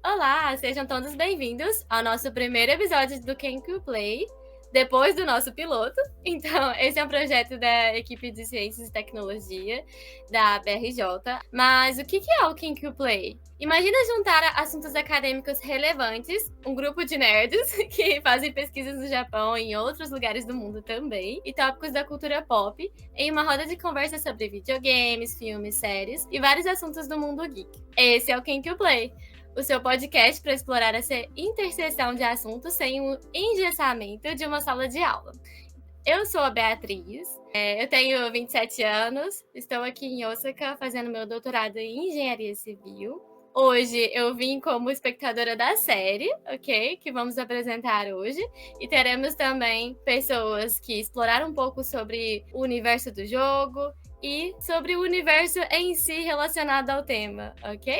Olá, sejam todos bem-vindos ao nosso primeiro episódio do Can You Play, depois do nosso piloto. Então, esse é um projeto da equipe de Ciências e Tecnologia da BRJ. Mas o que é o Can You Play? Imagina juntar assuntos acadêmicos relevantes, um grupo de nerds que fazem pesquisas no Japão e em outros lugares do mundo também, e tópicos da cultura pop, em uma roda de conversa sobre videogames, filmes, séries e vários assuntos do mundo geek. Esse é o Can You Play, o seu podcast para explorar essa interseção de assuntos sem o engessamento de uma sala de aula. Eu sou a Beatriz, eu tenho 27 anos, estou aqui em Osaka fazendo meu doutorado em Engenharia Civil. Hoje eu vim como espectadora da série, ok? Que vamos apresentar hoje. E teremos também pessoas que exploraram um pouco sobre o universo do jogo e sobre o universo em si relacionado ao tema, ok?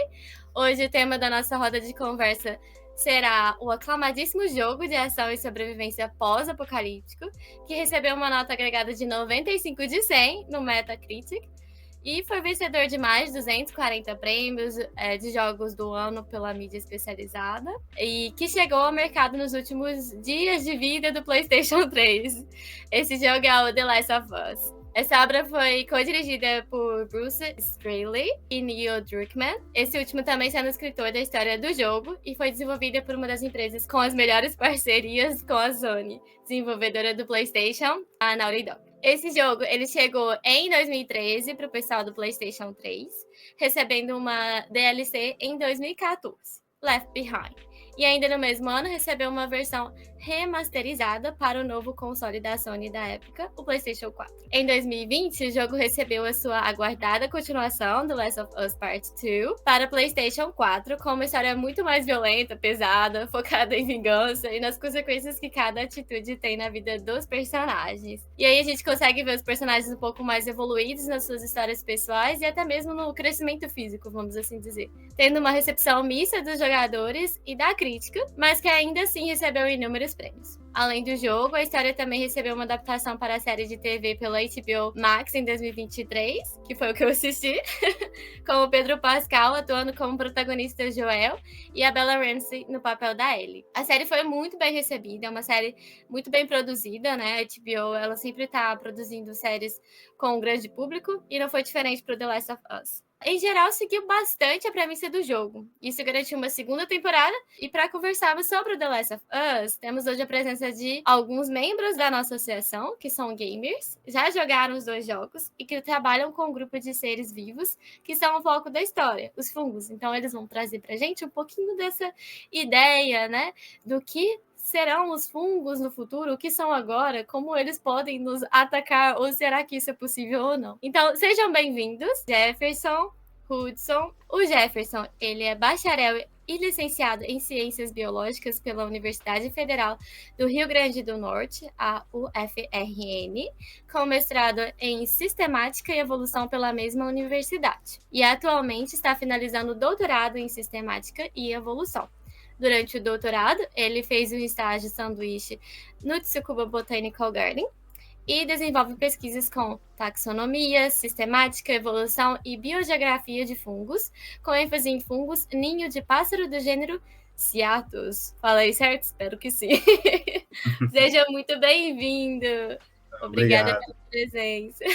Hoje o tema da nossa roda de conversa será o aclamadíssimo jogo de ação e sobrevivência pós-apocalíptico, que recebeu uma nota agregada de 95 de 100 no Metacritic e foi vencedor de mais de 240 prêmios de jogos do ano pela mídia especializada e que chegou ao mercado nos últimos dias de vida do PlayStation 3. Esse jogo é o The Last of Us. Essa obra foi co-dirigida por Bruce Straley e Neil Druckmann, esse último também sendo escritor da história do jogo, e foi desenvolvida por uma das empresas com as melhores parcerias com a Sony, desenvolvedora do PlayStation, a Naughty Dog. Esse jogo ele chegou em 2013 para o pessoal do PlayStation 3, recebendo uma DLC em 2014, Left Behind. E ainda no mesmo ano recebeu uma versão remasterizada para o novo console da Sony da época, o PlayStation 4. Em 2020, o jogo recebeu a sua aguardada continuação, The Last of Us Part 2, para PlayStation 4, com uma história muito mais violenta, pesada, focada em vingança e nas consequências que cada atitude tem na vida dos personagens. E aí a gente consegue ver os personagens um pouco mais evoluídos nas suas histórias pessoais e até mesmo no crescimento físico, vamos assim dizer, tendo uma recepção mista dos jogadores e da crítica, mas que ainda assim recebeu inúmeros prêmios. Além do jogo, a história também recebeu uma adaptação para a série de TV pela HBO Max em 2023, que foi o que eu assisti, com o Pedro Pascal atuando como protagonista Joel e a Bella Ramsey no papel da Ellie. A série foi muito bem recebida, é uma série muito bem produzida, né? A HBO, ela sempre tá produzindo séries com um grande público e não foi diferente para The Last of Us. Em geral, seguiu bastante a premissa do jogo. Isso garantiu uma segunda temporada. E para conversarmos sobre o The Last of Us, temos hoje a presença de alguns membros da nossa associação, que são gamers, já jogaram os dois jogos e que trabalham com um grupo de seres vivos que são o foco da história, os fungos. Então, eles vão trazer para a gente um pouquinho dessa ideia, né, do que serão os fungos no futuro, o que são agora, como eles podem nos atacar, ou será que isso é possível ou não? Então, sejam bem-vindos, Jefferson, Hudson. O Jefferson, ele é bacharel e licenciado em Ciências Biológicas pela Universidade Federal do Rio Grande do Norte, a UFRN, com mestrado em Sistemática e Evolução pela mesma universidade. E atualmente está finalizando o doutorado em Sistemática e Evolução. Durante o doutorado, ele fez um estágio sanduíche no Tsukuba Botanical Garden e desenvolve pesquisas com taxonomia, sistemática, evolução e biogeografia de fungos, com ênfase em fungos ninho de pássaro do gênero Cyathus. Falei certo? Espero que sim. Seja muito bem-vindo. Obrigada Obrigado. pela presença.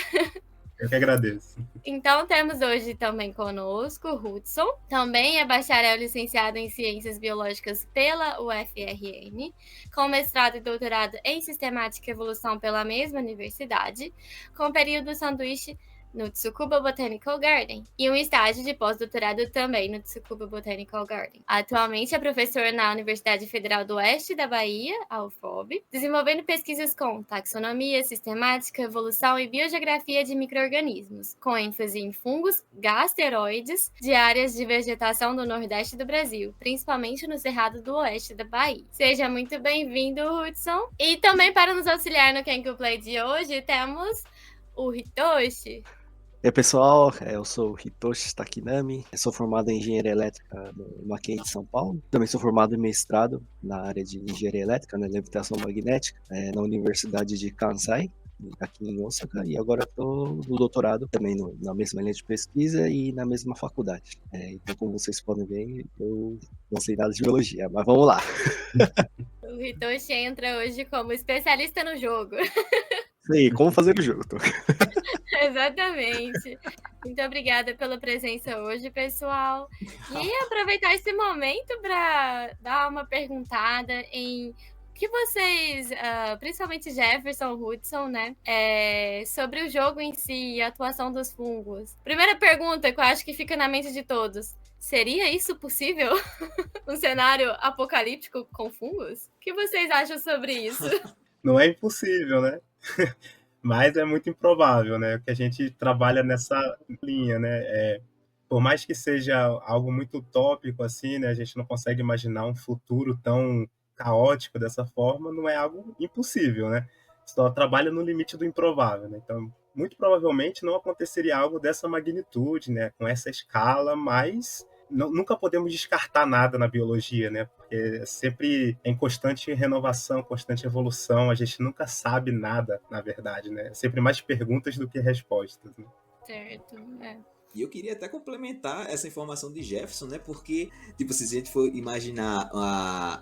Eu que agradeço. Então, temos hoje também conosco o Hudson, também é bacharel licenciado em Ciências Biológicas pela UFRN, com mestrado e doutorado em Sistemática e Evolução pela mesma universidade, com período sanduíche no Tsukuba Botanical Garden e um estágio de pós-doutorado também no Tsukuba Botanical Garden. Atualmente é professor na Universidade Federal do Oeste da Bahia, a UFOB, desenvolvendo pesquisas com taxonomia, sistemática, evolução e biogeografia de micro-organismos, com ênfase em fungos gasteroides de áreas de vegetação do Nordeste do Brasil, principalmente no Cerrado do Oeste da Bahia. Seja muito bem-vindo, Hudson. E também para nos auxiliar no Can You Play de hoje, temos o Hitoshi. E aí, pessoal, eu sou o Hitoshi Takinami, sou formado em Engenharia Elétrica no Mackenzie de São Paulo. Também sou formado em mestrado na área de Engenharia Elétrica, na levitação magnética, na Universidade de Kansai. aqui em Osaka, e agora estou no doutorado também na mesma linha de pesquisa e na mesma faculdade. Então, como vocês podem ver, eu não sei nada de biologia, mas vamos lá. O Hitoshi entra hoje como especialista no jogo. Sei, como fazer o jogo. Exatamente. Muito obrigada pela presença hoje, pessoal. E aproveitar esse momento para dar uma perguntada em o que vocês, principalmente Jefferson, Hudson, né, sobre o jogo em si e a atuação dos fungos. Primeira pergunta que eu acho que fica na mente de todos. Seria isso possível? Um cenário apocalíptico com fungos? O que vocês acham sobre isso? Não é impossível, né? Mas é muito improvável, né? Que a gente trabalha nessa linha, né? Por mais que seja algo muito utópico, assim, né? A gente não consegue imaginar um futuro tão caótico dessa forma, não é algo impossível, né? Só trabalha no limite do improvável, né? Então, muito provavelmente não aconteceria algo dessa magnitude, né? Com essa escala, mas nunca podemos descartar nada na biologia, né? Porque é sempre em constante renovação, constante evolução. A gente nunca sabe nada, na verdade, né? É sempre mais perguntas do que respostas, né? Certo, E eu queria até complementar essa informação de Jefferson, né? Porque, tipo, se a gente for imaginar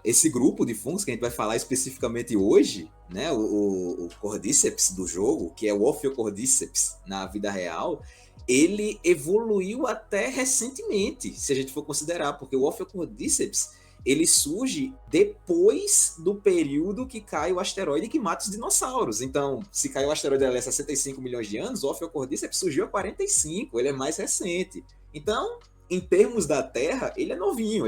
esse grupo de fungos que a gente vai falar especificamente hoje, né? O Cordyceps do jogo, que é o Ophiocordyceps na vida real, ele evoluiu até recentemente, se a gente for considerar, porque o Ophiocordyceps ele surge depois do período que cai o asteroide que mata os dinossauros. Então, se caiu o asteroide há 65 milhões de anos, o Ophiocordyceps surgiu há 45, ele é mais recente. Então, em termos da Terra, ele é novinho.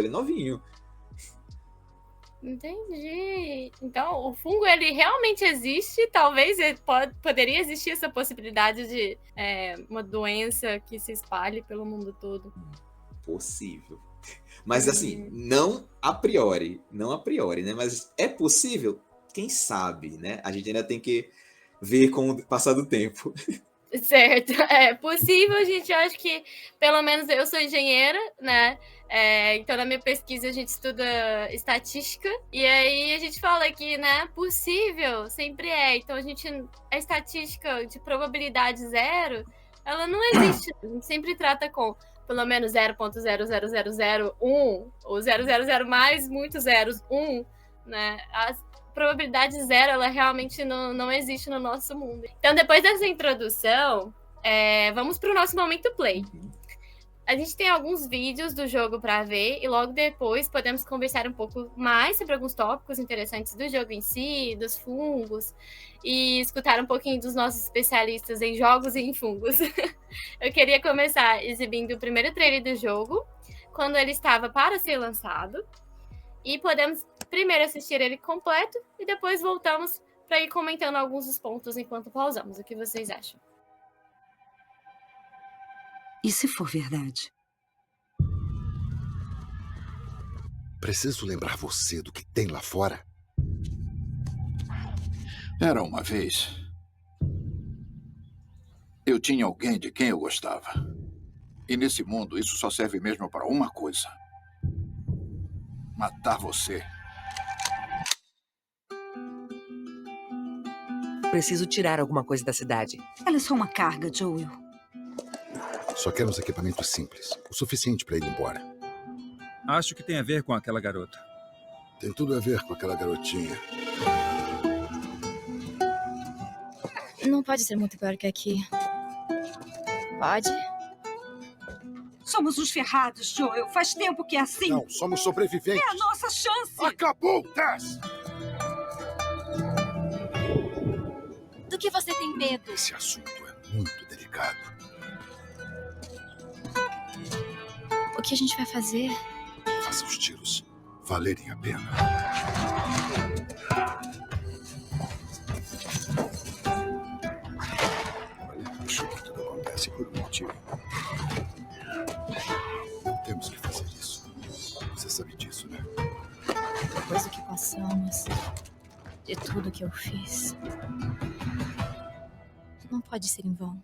Entendi. Então, o fungo, ele realmente existe, talvez poderia existir essa possibilidade de uma doença que se espalhe pelo mundo todo. Possível. Mas assim, não a priori, né? Mas é possível? Quem sabe, né? A gente ainda tem que ver com o passar do tempo. Certo, é possível, a gente acha que, pelo menos eu sou engenheira, né? Então na minha pesquisa a gente estuda estatística, e aí a gente fala que, né, possível sempre é. Então a estatística de probabilidade zero, ela não existe. A gente sempre trata com pelo menos 0,00001 ou 000 mais muitos zeros, 1, né? A probabilidade zero, ela realmente não existe no nosso mundo. Então, depois dessa introdução, vamos para o nosso momento play. A gente tem alguns vídeos do jogo para ver e logo depois podemos conversar um pouco mais sobre alguns tópicos interessantes do jogo em si, dos fungos, e escutar um pouquinho dos nossos especialistas em jogos e em fungos. Eu queria começar exibindo o primeiro trailer do jogo, quando ele estava para ser lançado, e podemos primeiro assistir ele completo e depois voltamos para ir comentando alguns dos pontos enquanto pausamos. O que vocês acham? E se for verdade? Preciso lembrar você do que tem lá fora? Era uma vez. Eu tinha alguém de quem eu gostava. E nesse mundo, isso só serve mesmo para uma coisa: matar você. Preciso tirar alguma coisa da cidade. Ela é só uma carga, Joel. Só quero uns equipamentos simples, o suficiente para ir embora. Acho que tem a ver com aquela garota. Tem tudo a ver com aquela garotinha. Não pode ser muito pior que aqui. Pode? Somos uns ferrados, Joel. Faz tempo que é assim. Não, somos sobreviventes. É a nossa chance. Acabou, Tess! Do que você tem medo? Esse assunto é muito delicado. O que a gente vai fazer? Faça os tiros valerem a pena. Acho que tudo acontece por um motivo. Temos que fazer isso. Você sabe disso, né? Depois do que passamos, de tudo que eu fiz, não pode ser em vão.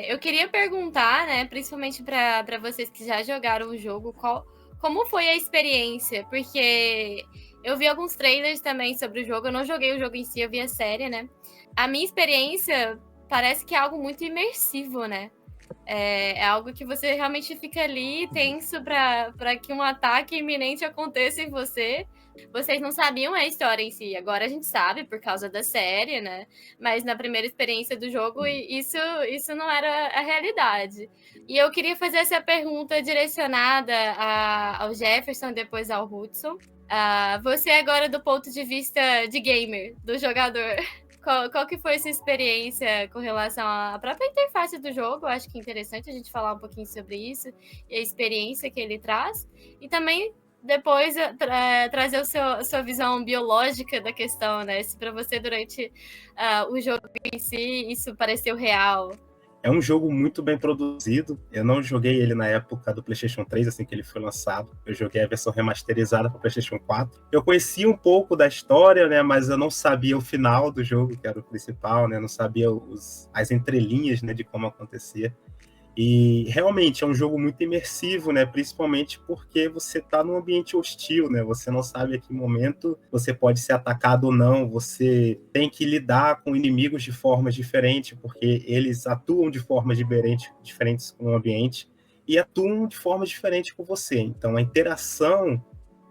Eu queria perguntar, né, principalmente para vocês que já jogaram o jogo, qual como foi a experiência? Porque eu vi alguns trailers também sobre o jogo, eu não joguei o jogo em si, eu vi a série, né? A minha experiência parece que é algo muito imersivo, né? É algo que você realmente fica ali tenso para que um ataque iminente aconteça em você. Vocês não sabiam a história em si, agora a gente sabe por causa da série, né? Mas na primeira experiência do jogo, isso não era a realidade. E eu queria fazer essa pergunta direcionada ao Jefferson e depois ao Hudson. Você agora do ponto de vista de gamer, do jogador, qual que foi essa experiência com relação à própria interface do jogo? Eu acho que é interessante a gente falar um pouquinho sobre isso e a experiência que ele traz. E também depois trazer a sua visão biológica da questão, né? Se para você durante o jogo em si isso pareceu real. É um jogo muito bem produzido. Eu não joguei ele na época do PlayStation 3, assim que ele foi lançado. Eu joguei a versão remasterizada para o PlayStation 4. Eu conhecia um pouco da história, né, mas eu não sabia o final do jogo, que era o principal, né, não sabia as entrelinhas, né, de como acontecia. E realmente é um jogo muito imersivo, né? Principalmente porque você está num ambiente hostil, né? Você não sabe a que momento você pode ser atacado ou não. Você tem que lidar com inimigos de formas diferentes, porque eles atuam de formas diferentes com o ambiente e atuam de formas diferentes com você. Então a interação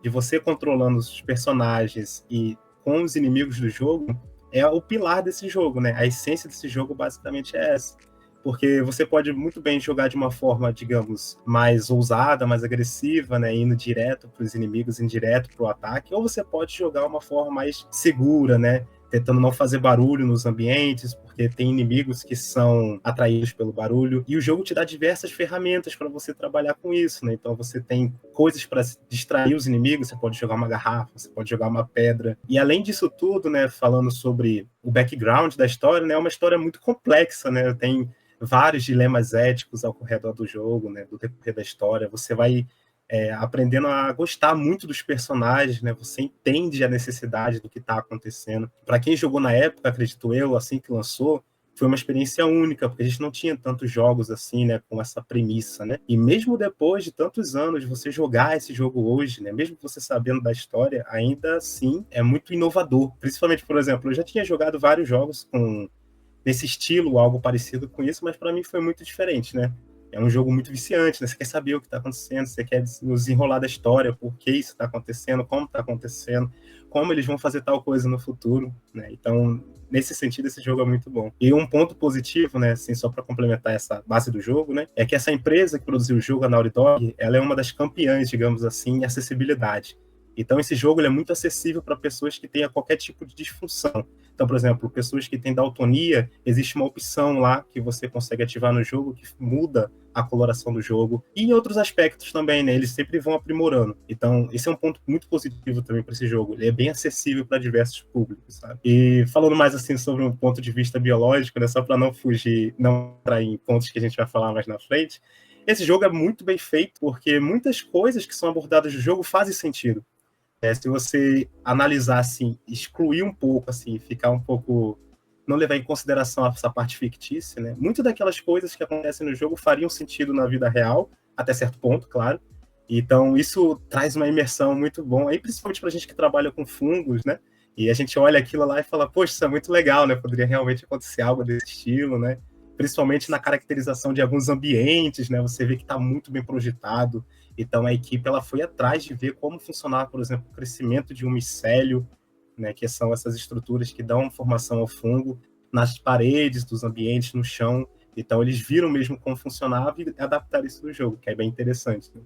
de você controlando os personagens e com os inimigos do jogo é o pilar desse jogo, né? A essência desse jogo basicamente é essa. Porque você pode muito bem jogar de uma forma, digamos, mais ousada, mais agressiva, né, indo direto para os inimigos, indo direto para o ataque, ou você pode jogar uma forma mais segura, né, tentando não fazer barulho nos ambientes, porque tem inimigos que são atraídos pelo barulho, e o jogo te dá diversas ferramentas para você trabalhar com isso, né, então você tem coisas para distrair os inimigos, você pode jogar uma garrafa, você pode jogar uma pedra, e além disso tudo, né, falando sobre o background da história, né, é uma história muito complexa, né, tem vários dilemas éticos ao redor do jogo, né, do decorrer da história. Você vai aprendendo a gostar muito dos personagens, né? Você entende a necessidade do que está acontecendo. Para quem jogou na época, acredito eu, assim que lançou, foi uma experiência única, porque a gente não tinha tantos jogos assim, né, com essa premissa, né? E mesmo depois de tantos anos, você jogar esse jogo hoje, né, mesmo você sabendo da história, ainda assim é muito inovador. Principalmente, por exemplo, eu já tinha jogado vários jogos nesse estilo, algo parecido com isso, mas para mim foi muito diferente, né? É um jogo muito viciante, né? Você quer saber o que está acontecendo, você quer nos enrolar da história, por que isso está acontecendo, como está acontecendo, como eles vão fazer tal coisa no futuro, né? Então, nesse sentido, esse jogo é muito bom. E um ponto positivo, né, assim, só para complementar essa base do jogo, né, é que essa empresa que produziu o jogo, a Naughty Dog, ela é uma das campeãs, digamos assim, em acessibilidade. Então, esse jogo ele é muito acessível para pessoas que tenham qualquer tipo de disfunção. Então, por exemplo, pessoas que têm daltonia, existe uma opção lá que você consegue ativar no jogo que muda a coloração do jogo. E em outros aspectos também, né? Eles sempre vão aprimorando. Então, esse é um ponto muito positivo também para esse jogo. Ele é bem acessível para diversos públicos, sabe? E falando mais assim sobre um ponto de vista biológico, né? Só para não fugir, não entrar em pontos que a gente vai falar mais na frente, esse jogo é muito bem feito porque muitas coisas que são abordadas no jogo fazem sentido. Se você analisar, assim, excluir um pouco, assim, ficar um pouco... não levar em consideração essa parte fictícia, né? Muito daquelas coisas que acontecem no jogo fariam sentido na vida real, até certo ponto, claro. Então, isso traz uma imersão muito bom, aí principalmente pra gente que trabalha com fungos, né? E a gente olha aquilo lá e fala, poxa, isso é muito legal, né? Poderia realmente acontecer algo desse estilo, né? Principalmente na caracterização de alguns ambientes, né? Você vê que está muito bem projetado. Então, a equipe ela foi atrás de ver como funcionar, por exemplo, o crescimento de um micélio, né? Que são essas estruturas que dão formação ao fungo nas paredes dos ambientes, no chão. Então, eles viram mesmo como funcionava e adaptaram isso no jogo, que é bem interessante, né?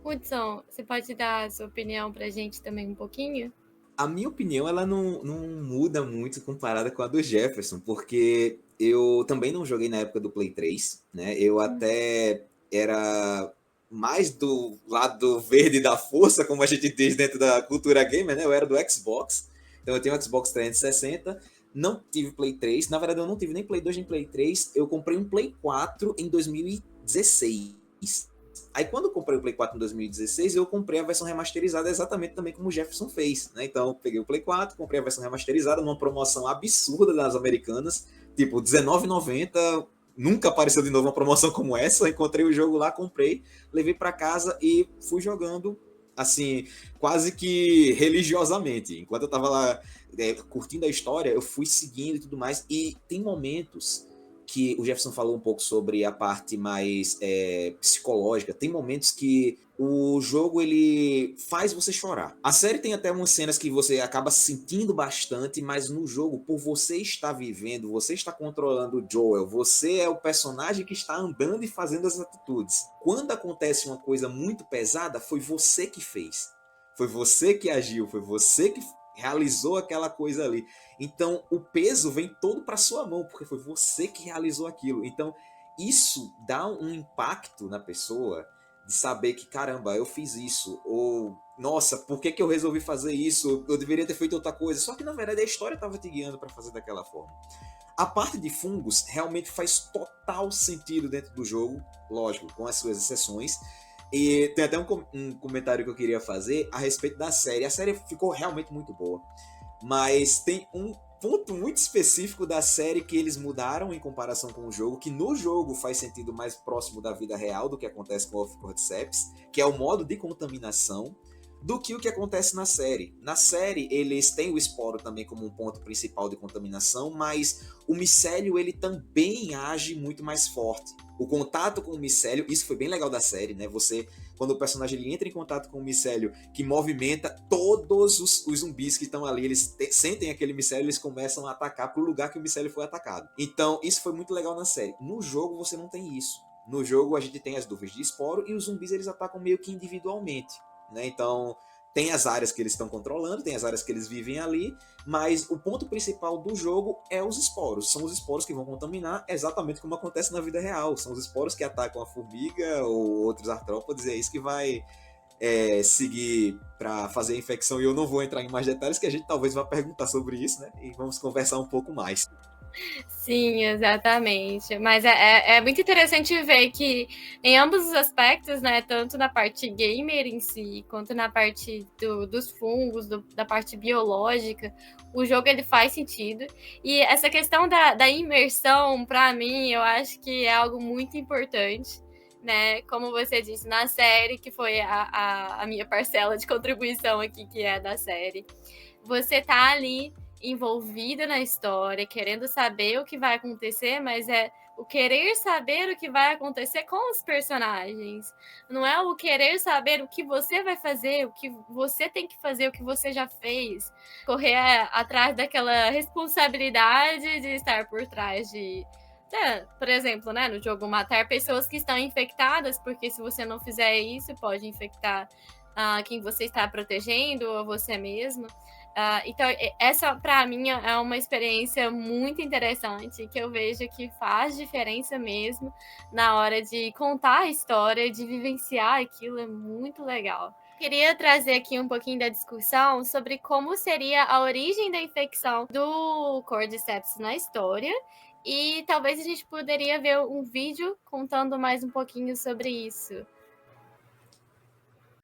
Hudson, você pode dar a sua opinião pra gente também um pouquinho? A minha opinião, ela não muda muito comparada com a do Jefferson, porque eu também não joguei na época do Play 3, né? Eu até era mais do lado verde da força, como a gente diz dentro da cultura gamer, né? Eu era do Xbox, então eu tenho o Xbox 360, não tive Play 3, na verdade eu não tive nem Play 2 nem Play 3, eu comprei um Play 4 em 2016. Aí quando eu comprei o Play 4 em 2016, eu comprei a versão remasterizada exatamente também como o Jefferson fez, né? Então eu peguei o Play 4, comprei a versão remasterizada numa promoção absurda das americanas, tipo R$19,90, nunca apareceu de novo uma promoção como essa. Encontrei o jogo lá, comprei, levei para casa e fui jogando, assim, quase que religiosamente. Enquanto eu tava lá curtindo a história, eu fui seguindo e tudo mais. E tem momentos que o Jefferson falou um pouco sobre a parte mais psicológica. Tem momentos que o jogo ele faz você chorar. A série tem até umas cenas que você acaba sentindo bastante, mas no jogo, por você estar vivendo, você está controlando o Joel, você é o personagem que está andando e fazendo as atitudes. Quando acontece uma coisa muito pesada, foi você que fez. Foi você que agiu, foi você que realizou aquela coisa ali. Então, o peso vem todo para sua mão, porque foi você que realizou aquilo. Então, isso dá um impacto na pessoa de saber que, caramba, eu fiz isso. Ou, nossa, por que eu resolvi fazer isso? Eu deveria ter feito outra coisa. Só que, na verdade, a história estava te guiando para fazer daquela forma. A parte de fungos realmente faz total sentido dentro do jogo, lógico, com as suas exceções. E tem até um comentário que eu queria fazer a respeito da série. A série ficou realmente muito boa, mas tem um ponto muito específico da série que eles mudaram em comparação com o jogo, que no jogo faz sentido mais próximo da vida real do que acontece com o Cordyceps, que é o modo de contaminação, do que o que acontece na série. Na série, eles têm o esporo também como um ponto principal de contaminação, mas o micélio ele também age muito mais forte. O contato com o micélio, isso foi bem legal da série, né? Você, quando o personagem ele entra em contato com o micélio, que movimenta todos os zumbis que estão ali, eles sentem aquele micélio, eles começam a atacar pro lugar que o micélio foi atacado. Então, isso foi muito legal na série. No jogo, você não tem isso. No jogo, a gente tem as dúvidas de esporo e os zumbis eles atacam meio que individualmente, né? Então, tem as áreas que eles estão controlando, tem as áreas que eles vivem ali, mas o ponto principal do jogo é os esporos. São os esporos que vão contaminar exatamente como acontece na vida real. São os esporos que atacam a formiga ou outros artrópodes, e é isso que vai seguir para fazer a infecção. E eu não vou entrar em mais detalhes, que a gente talvez vá perguntar sobre isso, né? E vamos conversar um pouco mais. Sim, exatamente. Mas é muito interessante ver que em ambos os aspectos, né, tanto na parte gamer em si, quanto na parte dos fungos, da parte biológica, o jogo ele faz sentido. E essa questão da imersão, para mim, eu acho que é algo muito importante, né? Como você disse, na série, que foi a minha parcela de contribuição aqui, que é da série. Você tá ali envolvida na história, querendo saber o que vai acontecer, mas é o querer saber o que vai acontecer com os personagens. Não é o querer saber o que você vai fazer, o que você tem que fazer, o que você já fez. Correr atrás daquela responsabilidade de estar por trás de... por exemplo, né, no jogo, matar pessoas que estão infectadas, porque se você não fizer isso, pode infectar quem você está protegendo ou você mesmo. Então, essa, para mim, é uma experiência muito interessante, que eu vejo que faz diferença mesmo na hora de contar a história, de vivenciar aquilo, é muito legal. Queria trazer aqui um pouquinho da discussão sobre como seria a origem da infecção do Cordyceps na história, e talvez a gente poderia ver um vídeo contando mais um pouquinho sobre isso.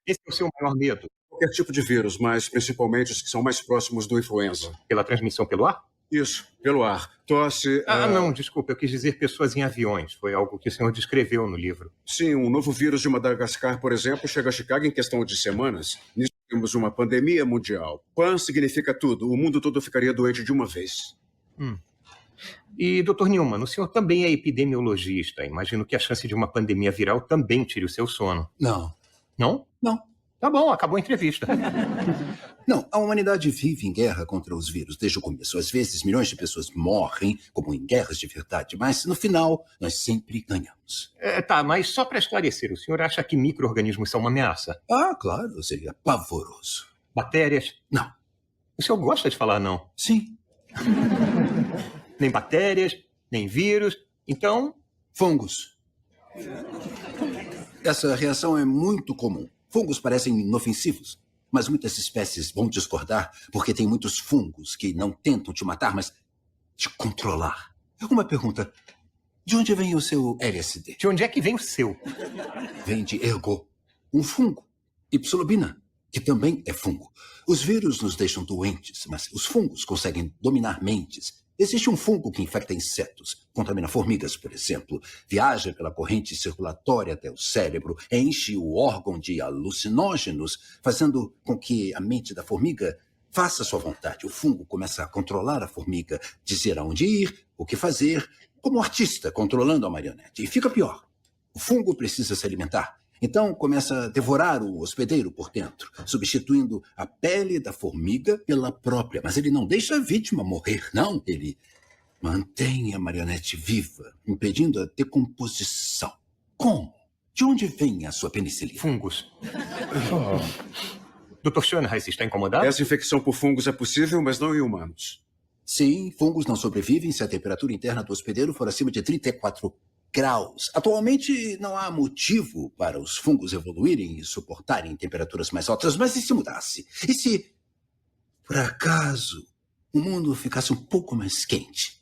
Esse é o seu maior medo? Qualquer tipo de vírus, mas principalmente os que são mais próximos do influenza. Pela transmissão pelo ar? Isso, pelo ar. Tosse... Não, desculpa, eu quis dizer pessoas em aviões. Foi algo que o senhor descreveu no livro. Sim, um novo vírus de Madagascar, por exemplo, chega a Chicago em questão de semanas. Nisso temos uma pandemia mundial. Pan significa tudo. O mundo todo ficaria doente de uma vez. E, Dr. Newman, o senhor também é epidemiologista. Imagino que a chance de uma pandemia viral também tire o seu sono. Não. Não? Não. Tá bom, acabou a entrevista. Não, a humanidade vive em guerra contra os vírus desde o começo. Às vezes, milhões de pessoas morrem, como em guerras de verdade, mas no final, nós sempre ganhamos. Tá, mas só para esclarecer, o senhor acha que micro-organismos são uma ameaça? Claro, seria pavoroso. Bactérias? Não. O senhor gosta de falar não? Sim. Nem bactérias, nem vírus, então... Fungos. Essa reação é muito comum. Fungos parecem inofensivos, mas muitas espécies vão discordar porque tem muitos fungos que não tentam te matar, mas te controlar. Uma pergunta. De onde vem o seu LSD? De onde é que vem o seu? Vem de ergo, um fungo. E psilocibina, que também é fungo. Os vírus nos deixam doentes, mas os fungos conseguem dominar mentes. Existe um fungo que infecta insetos, contamina formigas, por exemplo, viaja pela corrente circulatória até o cérebro, enche o órgão de alucinógenos, fazendo com que a mente da formiga faça sua vontade. O fungo começa a controlar a formiga, dizer aonde ir, o que fazer, como um artista controlando a marionete. E fica pior. O fungo precisa se alimentar. Então começa a devorar o hospedeiro por dentro, substituindo a pele da formiga pela própria. Mas ele não deixa a vítima morrer, não. Ele mantém a marionete viva, impedindo a decomposição. Como? De onde vem a sua penicilina? Fungos. Dr. Schoenheis está incomodado? Essa infecção por fungos é possível, mas não em humanos. Sim, fungos não sobrevivem se a temperatura interna do hospedeiro for acima de 34 graus. Atualmente, não há motivo para os fungos evoluírem e suportarem temperaturas mais altas, mas e se mudasse? E se, por acaso, o mundo ficasse um pouco mais quente?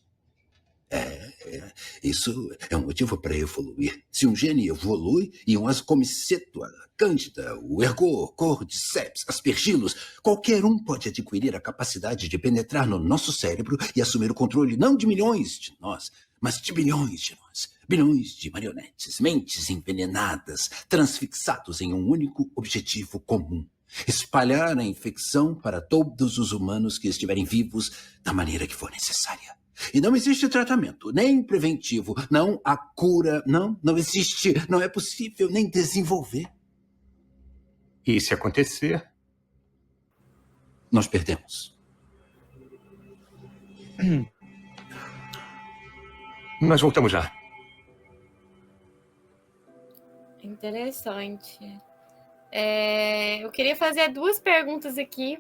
Isso é um motivo para evoluir. Se um gene evolui e um ascomiceto, a cândida, o ergot, cordyceps, aspergillus, qualquer um pode adquirir a capacidade de penetrar no nosso cérebro e assumir o controle não de milhões de nós, mas de bilhões de nós. Bilhões de marionetes, mentes envenenadas, transfixados em um único objetivo comum: espalhar a infecção para todos os humanos que estiverem vivos da maneira que for necessária. E não existe tratamento, nem preventivo, não há cura, não existe, não é possível nem desenvolver. E se acontecer? Nós perdemos. Nós voltamos já. Interessante. Eu queria fazer 2 perguntas aqui.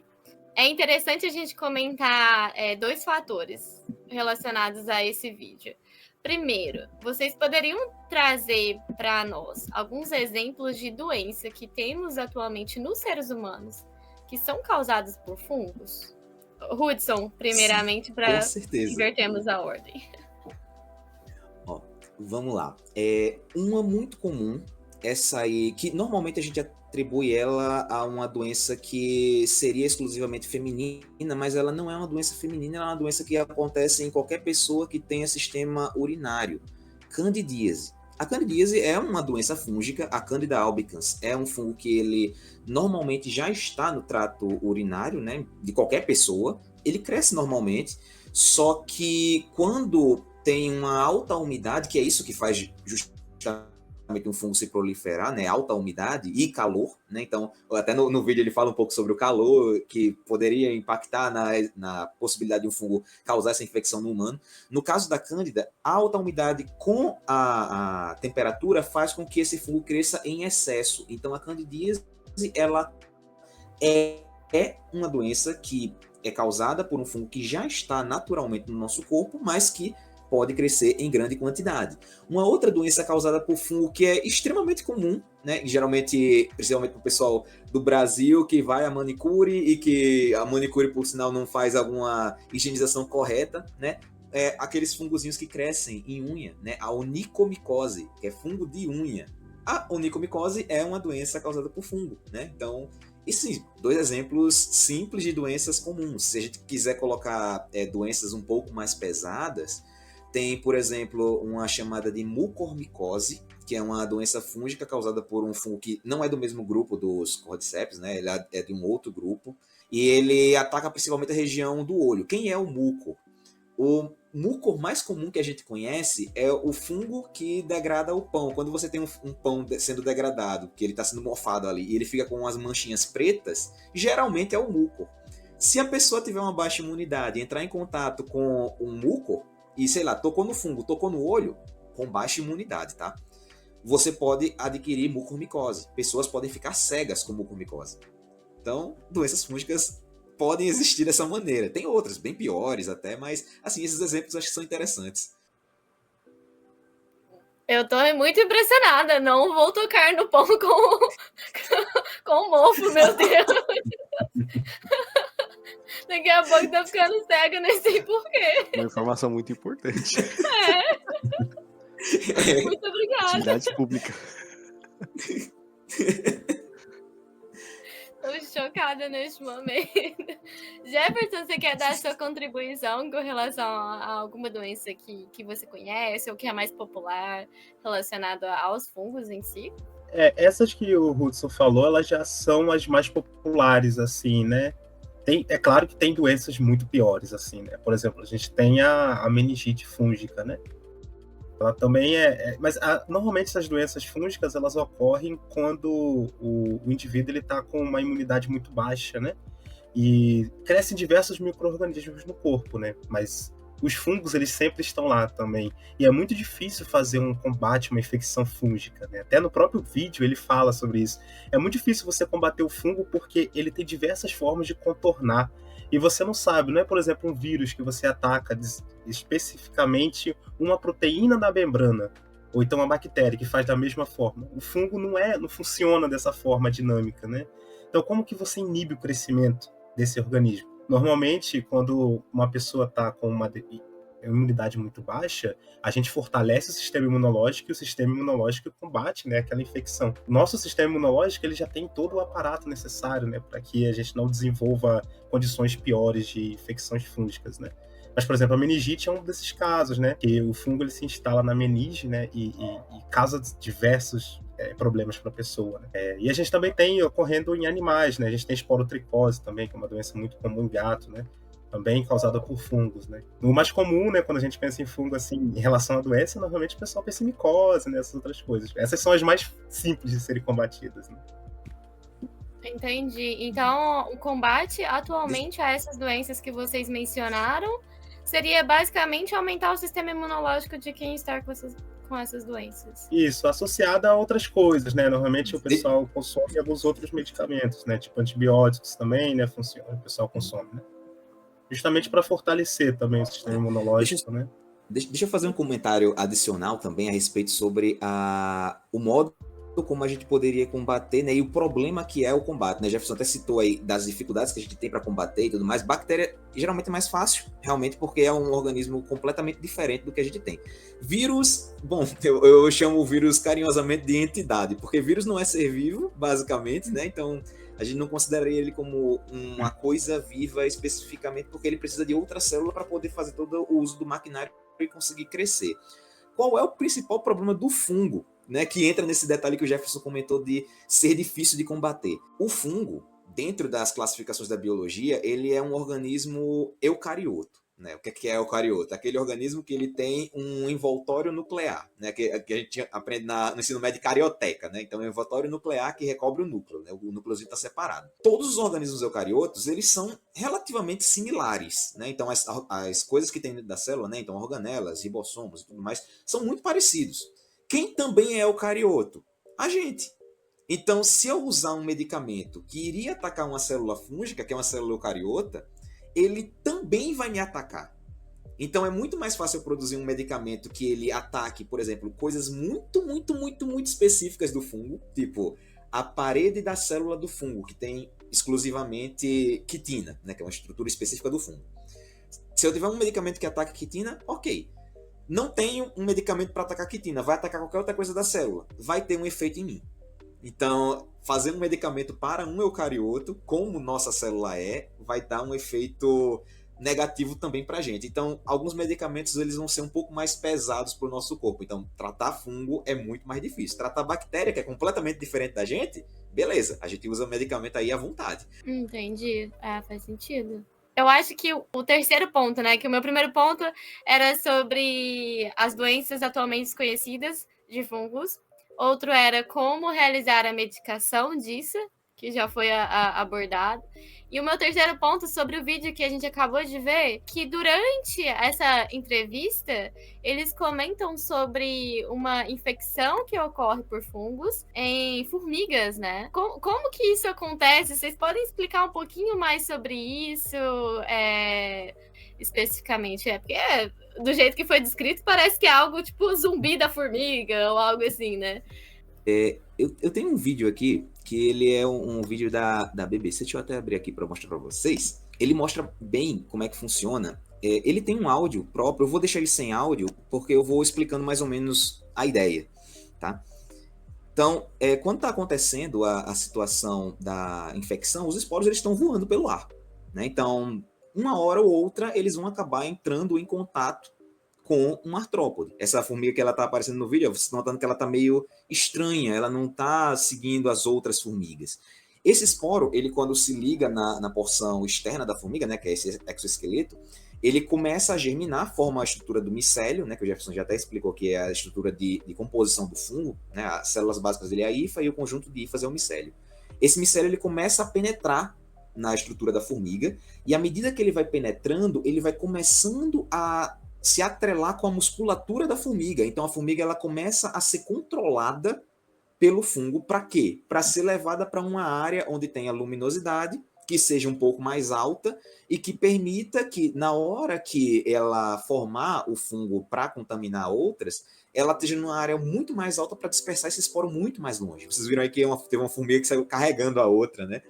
É interessante a gente comentar 2 fatores relacionados a esse vídeo. Primeiro, vocês poderiam trazer para nós alguns exemplos de doença que temos atualmente nos seres humanos que são causadas por fungos? Hudson, primeiramente, para invertermos a ordem. Ó, vamos lá. Uma muito comum, essa aí, que normalmente a gente atribui ela a uma doença que seria exclusivamente feminina, mas ela não é uma doença feminina, ela é uma doença que acontece em qualquer pessoa que tenha sistema urinário. Candidíase. A candidíase é uma doença fúngica, a Candida albicans é um fungo que ele normalmente já está no trato urinário, né, de qualquer pessoa, ele cresce normalmente, só que quando tem uma alta umidade, que é isso que faz justamente um fungo se proliferar, né, alta umidade e calor, né, então até no vídeo ele fala um pouco sobre o calor, que poderia impactar na possibilidade de um fungo causar essa infecção no humano. No caso da Cândida, a alta umidade com a temperatura faz com que esse fungo cresça em excesso, então a candidíase, ela é uma doença que é causada por um fungo que já está naturalmente no nosso corpo, mas que pode crescer em grande quantidade. Uma outra doença causada por fungo que é extremamente comum, né, geralmente, principalmente para o pessoal do Brasil que vai à manicure e que a manicure, por sinal, não faz alguma higienização correta, né, aqueles fungozinhos que crescem em unha, né, a onicomicose, que é fungo de unha. A onicomicose é uma doença causada por fungo, né, então... E sim, 2 exemplos simples de doenças comuns. Se a gente quiser colocar doenças um pouco mais pesadas, tem, por exemplo, uma chamada de mucormicose, que é uma doença fúngica causada por um fungo que não é do mesmo grupo dos cordyceps, né? Ele é de um outro grupo, e ele ataca principalmente a região do olho. Quem é o mucor? O mucor mais comum que a gente conhece é o fungo que degrada o pão. Quando você tem um pão sendo degradado, que ele está sendo mofado ali, e ele fica com umas manchinhas pretas, geralmente é o mucor. Se a pessoa tiver uma baixa imunidade e entrar em contato com um mucor, e, sei lá, tocou no fungo, tocou no olho, com baixa imunidade, tá? Você pode adquirir mucormicose. Pessoas podem ficar cegas com mucormicose. Então, doenças fúngicas podem existir dessa maneira. Tem outras, bem piores até, mas, assim, esses exemplos acho que são interessantes. Eu tô muito impressionada. Não vou tocar no pão com mofo, meu Deus. Daqui a pouco tá ficando cega, nem sei porquê. Uma informação muito importante. Muito obrigada. Utilidade pública. Então, chocada neste momento. Jefferson, você quer dar sua contribuição com relação a alguma doença que você conhece ou que é mais popular relacionada aos fungos em si? Essas que o Hudson falou, elas já são as mais populares, assim, né? É claro que tem doenças muito piores, assim, né? Por exemplo, a gente tem a meningite fúngica, né? Ela também mas normalmente essas doenças fúngicas, elas ocorrem quando o indivíduo está com uma imunidade muito baixa, né? E crescem diversos micro-organismos no corpo, né? Mas os fungos, eles sempre estão lá também. E é muito difícil fazer um combate a uma infecção fúngica, né? Até no próprio vídeo ele fala sobre isso. É muito difícil você combater o fungo porque ele tem diversas formas de contornar. E você não sabe, não é, por exemplo, um vírus que você ataca especificamente uma proteína da membrana, ou então uma bactéria que faz da mesma forma. O fungo não funciona dessa forma dinâmica, né? Então, como que você inibe o crescimento desse organismo? Normalmente, quando uma pessoa está com uma imunidade muito baixa, a gente fortalece o sistema imunológico e o sistema imunológico combate, né, aquela infecção. Nosso sistema imunológico, ele já tem todo o aparato necessário, né, para que a gente não desenvolva condições piores de infecções fúngicas, né. Mas, por exemplo, a meningite é um desses casos, né, que o fungo ele se instala na meninge, né, e causa diversos problemas para a pessoa, né? E a gente também tem ocorrendo em animais, né? A gente tem esporotricose também, que é uma doença muito comum em gato, né? Também causada por fungos, né? O mais comum, né, quando a gente pensa em fungo, assim, em relação à doença, normalmente o pessoal pensa em micose, né, essas outras coisas. Essas são as mais simples de serem combatidas, né? Entendi. Então, o combate atualmente a essas doenças que vocês mencionaram seria basicamente aumentar o sistema imunológico de quem está com essas doenças. Isso, associada a outras coisas, né? Normalmente o pessoal consome alguns outros medicamentos, né? Tipo antibióticos também, né? O pessoal consome, né? Justamente para fortalecer também o sistema imunológico, né? Deixa eu fazer um comentário adicional também a respeito sobre o modo como a gente poderia combater, né, e o problema que é o combate, né? Jefferson até citou aí das dificuldades que a gente tem para combater e tudo mais. Bactéria geralmente é mais fácil, realmente, porque é um organismo completamente diferente do que a gente tem. Vírus, bom, eu chamo o vírus carinhosamente de entidade, porque vírus não é ser vivo, basicamente, né? Então a gente não consideraria ele como uma coisa viva especificamente, porque ele precisa de outra célula para poder fazer todo o uso do maquinário e conseguir crescer. Qual é o principal problema do fungo, né, que entra nesse detalhe que o Jefferson comentou de ser difícil de combater? O fungo, dentro das classificações da biologia, ele é um organismo eucarioto. Né? O que é eucarioto? Aquele organismo que ele tem um envoltório nuclear, né? que a gente aprende no ensino médio de carioteca. Né? Então, é um envoltório nuclear que recobre o núcleo. Né? O núcleozinho está separado. Todos os organismos eucariotos, eles são relativamente similares. Né? Então, as coisas que tem dentro da célula, né? Então, organelas, ribossomos e tudo mais, são muito parecidos. Quem também é eucarioto? A gente. Então, se eu usar um medicamento que iria atacar uma célula fúngica, que é uma célula eucariota, ele também vai me atacar. Então, é muito mais fácil eu produzir um medicamento que ele ataque, por exemplo, coisas muito específicas do fungo, tipo a parede da célula do fungo, que tem exclusivamente quitina, né, que é uma estrutura específica do fungo. Se eu tiver um medicamento que ataque quitina, ok. Não tenho um medicamento para atacar quitina, vai atacar qualquer outra coisa da célula, vai ter um efeito em mim. Então, fazer um medicamento para um eucarioto, como nossa célula vai dar um efeito negativo também para a gente. Então, alguns medicamentos eles vão ser um pouco mais pesados para o nosso corpo. Então, tratar fungo é muito mais difícil. Tratar bactéria, que é completamente diferente da gente, beleza, a gente usa medicamento aí à vontade. Entendi. Faz sentido. Eu acho que o terceiro ponto, né? Que o meu primeiro ponto era sobre as doenças atualmente desconhecidas de fungos. Outro era como realizar a medicação disso, que já foi abordado. E o meu terceiro ponto sobre o vídeo que a gente acabou de ver, que durante essa entrevista, eles comentam sobre uma infecção que ocorre por fungos em formigas, né? Como que isso acontece? Vocês podem explicar um pouquinho mais sobre isso especificamente? Porque do jeito que foi descrito, parece que é algo tipo zumbi da formiga ou algo assim, né? Eu tenho um vídeo aqui, que ele é um vídeo da BBC, deixa eu até abrir aqui para mostrar para vocês. Ele mostra bem como é que funciona. Ele tem um áudio próprio, eu vou deixar ele sem áudio, porque eu vou explicando mais ou menos a ideia, tá? Então, quando está acontecendo a situação da infecção, os esporos eles estão voando pelo ar, né? Então, uma hora ou outra, eles vão acabar entrando em contato com um artrópode. Essa formiga que ela está aparecendo no vídeo, você está notando que ela está meio estranha, ela não está seguindo as outras formigas. Esse esporo, ele quando se liga na porção externa da formiga, né, que é esse exoesqueleto, ele começa a germinar, forma a estrutura do micélio, né, que o Jefferson já até explicou que é a estrutura de composição do fungo, né, as células básicas dele é a hifa e o conjunto de hifas é o micélio. Esse micélio ele começa a penetrar na estrutura da formiga, e à medida que ele vai penetrando, ele vai começando a se atrelar com a musculatura da formiga. Então a formiga ela começa a ser controlada pelo fungo. Para quê? Para ser levada para uma área onde tenha luminosidade, que seja um pouco mais alta e que permita que, na hora que ela formar o fungo para contaminar outras, ela esteja numa área muito mais alta para dispersar esse esporo muito mais longe. Vocês viram aí que teve uma formiga que saiu carregando a outra, né?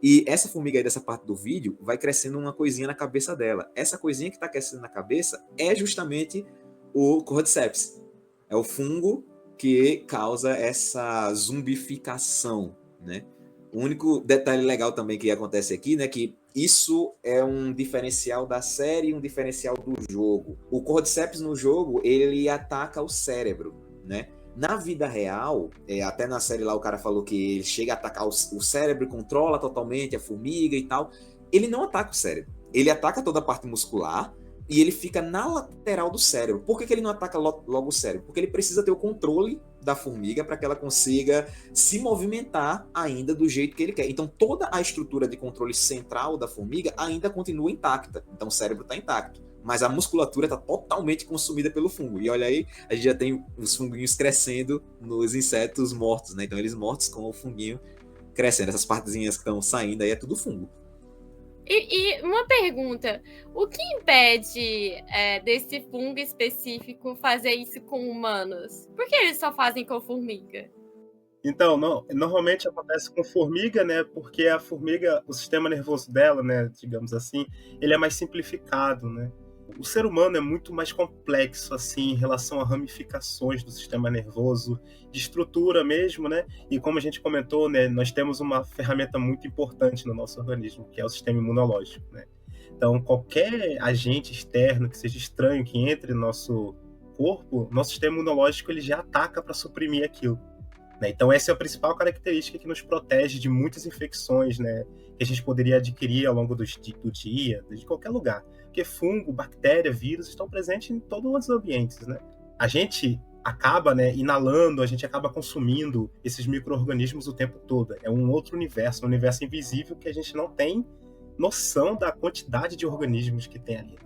E essa formiga aí dessa parte do vídeo vai crescendo uma coisinha na cabeça dela. Essa coisinha que está crescendo na cabeça é justamente o Cordyceps. É o fungo que causa essa zumbificação, né? O único detalhe legal também que acontece aqui, né, que isso é um diferencial da série e um diferencial do jogo. O Cordyceps no jogo, ele ataca o cérebro, né? Na vida real, até na série lá o cara falou que ele chega a atacar o cérebro, controla totalmente a formiga e tal. Ele não ataca o cérebro. Ele ataca toda a parte muscular e ele fica na lateral do cérebro. Por que ele não ataca logo o cérebro? Porque ele precisa ter o controle da formiga para que ela consiga se movimentar ainda do jeito que ele quer. Então toda a estrutura de controle central da formiga ainda continua intacta. Então o cérebro está intacto. Mas a musculatura está totalmente consumida pelo fungo. E olha aí, a gente já tem os funguinhos crescendo nos insetos mortos, né? Então eles mortos com o funguinho crescendo. Essas partezinhas que estão saindo aí é tudo fungo. E uma pergunta, o que impede desse fungo específico fazer isso com humanos? Por que eles só fazem com formiga? Então, normalmente acontece com formiga, né? Porque a formiga, o sistema nervoso dela, né, digamos assim, ele é mais simplificado, né? O ser humano é muito mais complexo, assim, em relação a ramificações do sistema nervoso, de estrutura mesmo, né? E como a gente comentou, né, nós temos uma ferramenta muito importante no nosso organismo, que é o sistema imunológico, né? Então, qualquer agente externo que seja estranho, que entre no nosso corpo, nosso sistema imunológico ele já ataca para suprimir aquilo. Então essa é a principal característica que nos protege de muitas infecções, né, que a gente poderia adquirir ao longo do dia, de qualquer lugar. Porque fungo, bactéria, vírus estão presentes em todos os ambientes, né? A gente acaba, né, inalando, a gente acaba consumindo esses micro-organismos o tempo todo. É um outro universo, um universo invisível que a gente não tem noção da quantidade de organismos que tem ali.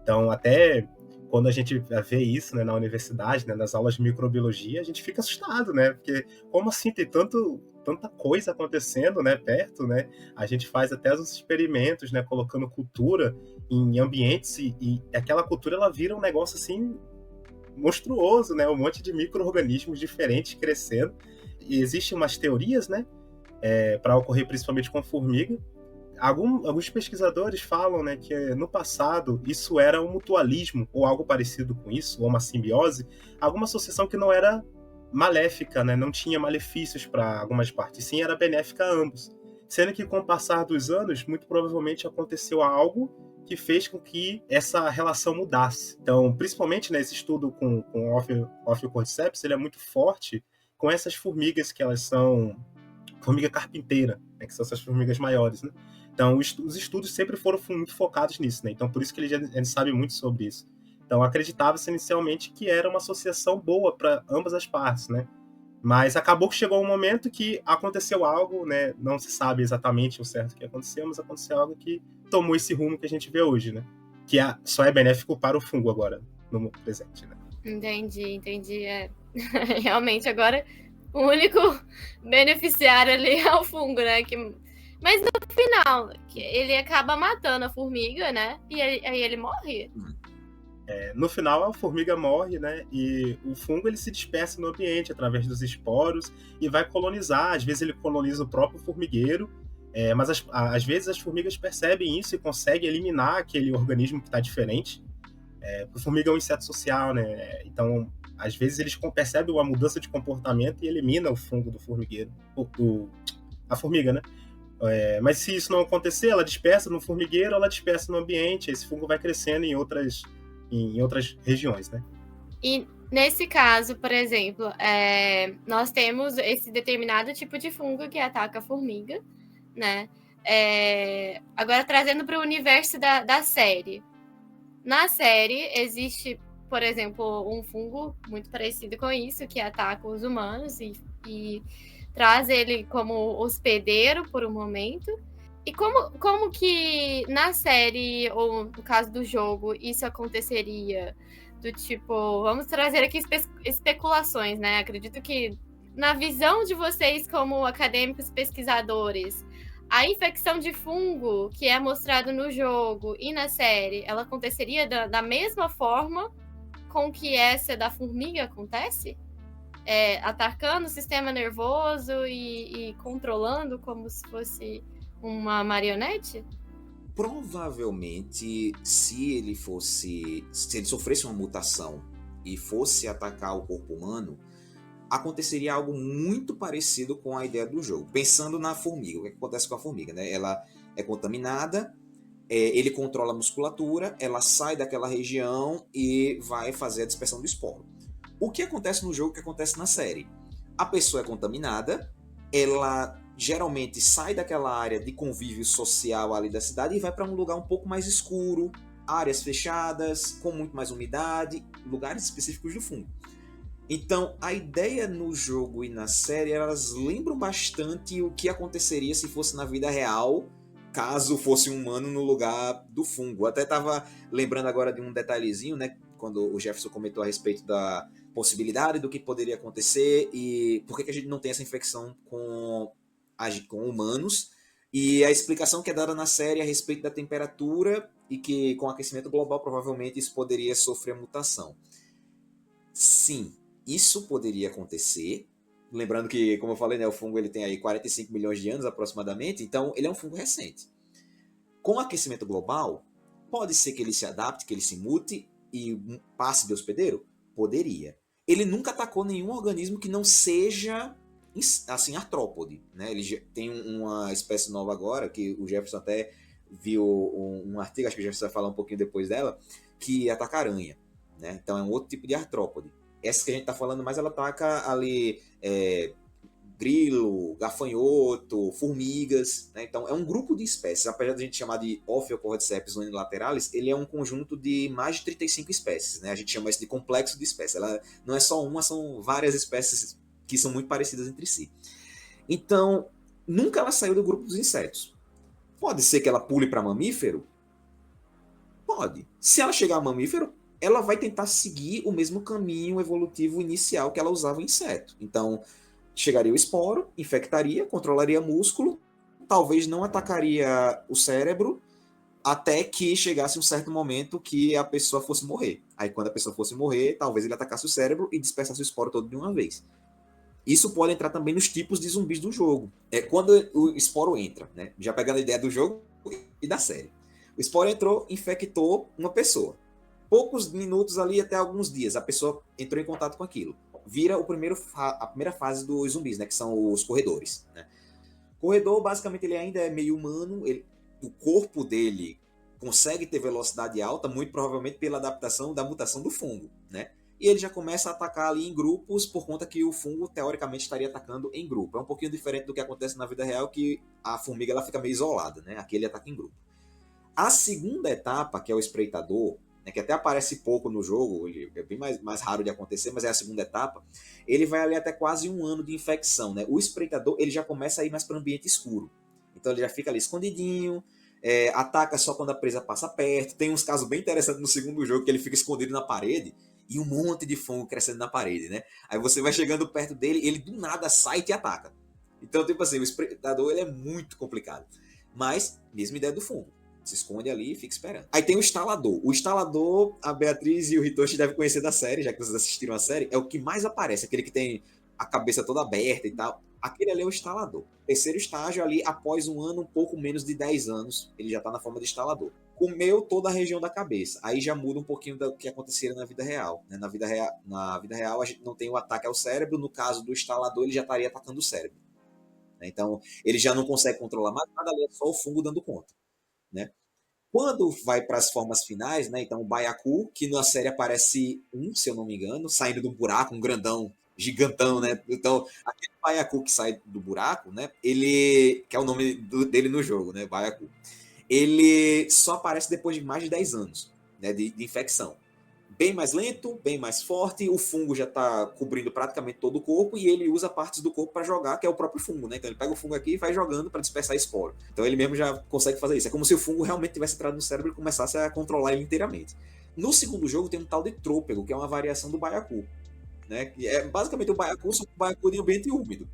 Então até quando a gente vê isso, né, na universidade, né, nas aulas de microbiologia, a gente fica assustado, né? Porque como assim tem tanta coisa acontecendo, né, perto, né? A gente faz até os experimentos, né, colocando cultura em ambientes e aquela cultura ela vira um negócio assim monstruoso, né? Um monte de micro-organismos diferentes crescendo. E existem umas teorias, né, para ocorrer principalmente com formiga. Alguns pesquisadores falam, né, que no passado isso era um mutualismo ou algo parecido com isso, ou uma simbiose, alguma associação que não era maléfica, né, não tinha malefícios para algumas partes, sim era benéfica a ambos. Sendo que com o passar dos anos, muito provavelmente aconteceu algo que fez com que essa relação mudasse. Então, principalmente nesse estudo com o Ophiocordyceps, ele é muito forte com essas formigas que elas são formiga carpinteira, né, que são essas formigas maiores, né? Então, os estudos sempre foram muito focados nisso, né? Então, por isso que ele sabe muito sobre isso. Então, acreditava-se inicialmente que era uma associação boa para ambas as partes, né? Mas acabou que chegou um momento que aconteceu algo, né? Não se sabe exatamente o certo que aconteceu, mas aconteceu algo que tomou esse rumo que a gente vê hoje, né? Que só é benéfico para o fungo agora, no presente, né? Entendi. Realmente, agora, o único beneficiário ali é o fungo, né? Mas no final, ele acaba matando a formiga, né? E aí ele morre. No final, a formiga morre, né? E o fungo ele se dispersa no ambiente através dos esporos e vai colonizar. Às vezes ele coloniza o próprio formigueiro, mas às vezes as formigas percebem isso e conseguem eliminar aquele organismo que está diferente. A formiga é um inseto social, né? Então às vezes eles percebem uma mudança de comportamento e elimina o fungo do formigueiro, a formiga, né? Mas se isso não acontecer, ela dispersa no formigueiro, ela dispersa no ambiente, esse fungo vai crescendo em outras regiões, né? E nesse caso, por exemplo, nós temos esse determinado tipo de fungo que ataca a formiga, né? Agora, trazendo para o universo da série. Na série, existe, por exemplo, um fungo muito parecido com isso, que ataca os humanos e traz ele como hospedeiro por um momento. E como que na série, ou no caso do jogo, isso aconteceria? Do tipo, vamos trazer aqui especulações, né? Acredito que na visão de vocês como acadêmicos pesquisadores, a infecção de fungo que é mostrado no jogo e na série, ela aconteceria da mesma forma com que essa da formiga acontece? Atacando o sistema nervoso e controlando como se fosse uma marionete? Provavelmente, se ele sofresse uma mutação e fosse atacar o corpo humano, aconteceria algo muito parecido com a ideia do jogo. Pensando na formiga, o que acontece com a formiga, né? Ela é contaminada, ele controla a musculatura, ela sai daquela região e vai fazer a dispersão do esporo. O que acontece no jogo, o que acontece na série? A pessoa é contaminada, ela geralmente sai daquela área de convívio social ali da cidade e vai para um lugar um pouco mais escuro, áreas fechadas, com muito mais umidade, lugares específicos do fungo. Então, a ideia no jogo e na série, elas lembram bastante o que aconteceria se fosse na vida real, caso fosse um humano no lugar do fungo. Até estava lembrando agora de um detalhezinho, né, quando o Jefferson comentou a respeito da possibilidade do que poderia acontecer e por que a gente não tem essa infecção com humanos, e a explicação que é dada na série a respeito da temperatura e que com o aquecimento global provavelmente isso poderia sofrer mutação. Sim, isso poderia acontecer. Lembrando que, como eu falei, né, o fungo ele tem aí 45 milhões de anos aproximadamente, então ele é um fungo recente. Com o aquecimento global, pode ser que ele se adapte, que ele se mute e passe de hospedeiro? Poderia. Ele nunca atacou nenhum organismo que não seja assim, artrópode, né? Ele tem uma espécie nova agora, que o Jefferson até viu um artigo, acho que o Jefferson vai falar um pouquinho depois dela, que ataca aranha, né? Então é um outro tipo de artrópode. Essa que a gente tá falando mais, ela ataca ali grilo, gafanhoto, formigas, né? Então é um grupo de espécies. Apesar de a gente chamar de Ophiocordyceps unilateralis, ele é um conjunto de mais de 35 espécies, né? A gente chama isso de complexo de espécies. Ela não é só uma, são várias espécies que são muito parecidas entre si. Então, nunca ela saiu do grupo dos insetos. Pode ser que ela pule para mamífero? Pode. Se ela chegar a mamífero, ela vai tentar seguir o mesmo caminho evolutivo inicial que ela usava em inseto. Então, chegaria o esporo, infectaria, controlaria músculo, talvez não atacaria o cérebro, até que chegasse um certo momento que a pessoa fosse morrer. Aí, quando a pessoa fosse morrer, talvez ele atacasse o cérebro e dispersasse o esporo todo de uma vez. Isso pode entrar também nos tipos de zumbis do jogo. Quando o esporo entra, né? Já pegando a ideia do jogo e da série. O esporo entrou, infectou uma pessoa. Poucos minutos ali, até alguns dias, a pessoa entrou em contato com aquilo. Vira a primeira fase dos zumbis, né? Que são os corredores. Né? Corredor, basicamente, ele ainda é meio humano. O corpo dele consegue ter velocidade alta, muito provavelmente pela adaptação da mutação do fungo, né? E ele já começa a atacar ali em grupos, por conta que o fungo, teoricamente, estaria atacando em grupo. É um pouquinho diferente do que acontece na vida real, que a formiga ela fica meio isolada, né? Aqui ele ataca em grupo. A segunda etapa, que é o espreitador, né, que até aparece pouco no jogo, ele é bem mais raro de acontecer, mas é a segunda etapa, ele vai ali até quase 1 ano de infecção, né? O espreitador, ele já começa a ir mais para o ambiente escuro. Então ele já fica ali escondidinho, ataca só quando a presa passa perto. Tem uns casos bem interessantes no segundo jogo, que ele fica escondido na parede, e um monte de fungo crescendo na parede, né? Aí você vai chegando perto dele, ele do nada sai e te ataca. Então, tipo assim, o espreitador ele é muito complicado. Mas, mesma ideia do fungo. Se esconde ali e fica esperando. Aí tem o instalador. O instalador, a Beatriz e o Hitoshi devem conhecer da série, já que vocês assistiram a série, é o que mais aparece, aquele que tem a cabeça toda aberta e tal. Aquele ali é o instalador. Terceiro estágio ali, após 1 ano, um pouco menos de 10 anos, ele já tá na forma de instalador. comeu toda a região da cabeça. Aí já muda um pouquinho do que aconteceria na vida real, né? Na vida real, a gente não tem o ataque ao cérebro. No caso do instalador, ele já estaria atacando o cérebro, né? Então, ele já não consegue controlar mais nada, ali é só o fungo dando conta, né? Quando vai para as formas finais, né? Então, o Byaku, que na série aparece se eu não me engano, saindo do buraco, um grandão, gigantão, né? Então, aquele Byaku que sai do buraco, né? Ele, que é o nome dele no jogo, né? Byaku. Ele só aparece depois de mais de 10 anos, né, de infecção. Bem mais lento, bem mais forte, o fungo já está cobrindo praticamente todo o corpo e ele usa partes do corpo para jogar, que é o próprio fungo, né? Então ele pega o fungo aqui e vai jogando para dispersar esporo. Então ele mesmo já consegue fazer isso. É como se o fungo realmente tivesse entrado no cérebro e começasse a controlar ele inteiramente. No segundo jogo tem um tal de trôpego, que é uma variação do Byaku, né? Que é basicamente o Byaku, só que o Byaku em ambiente úmido.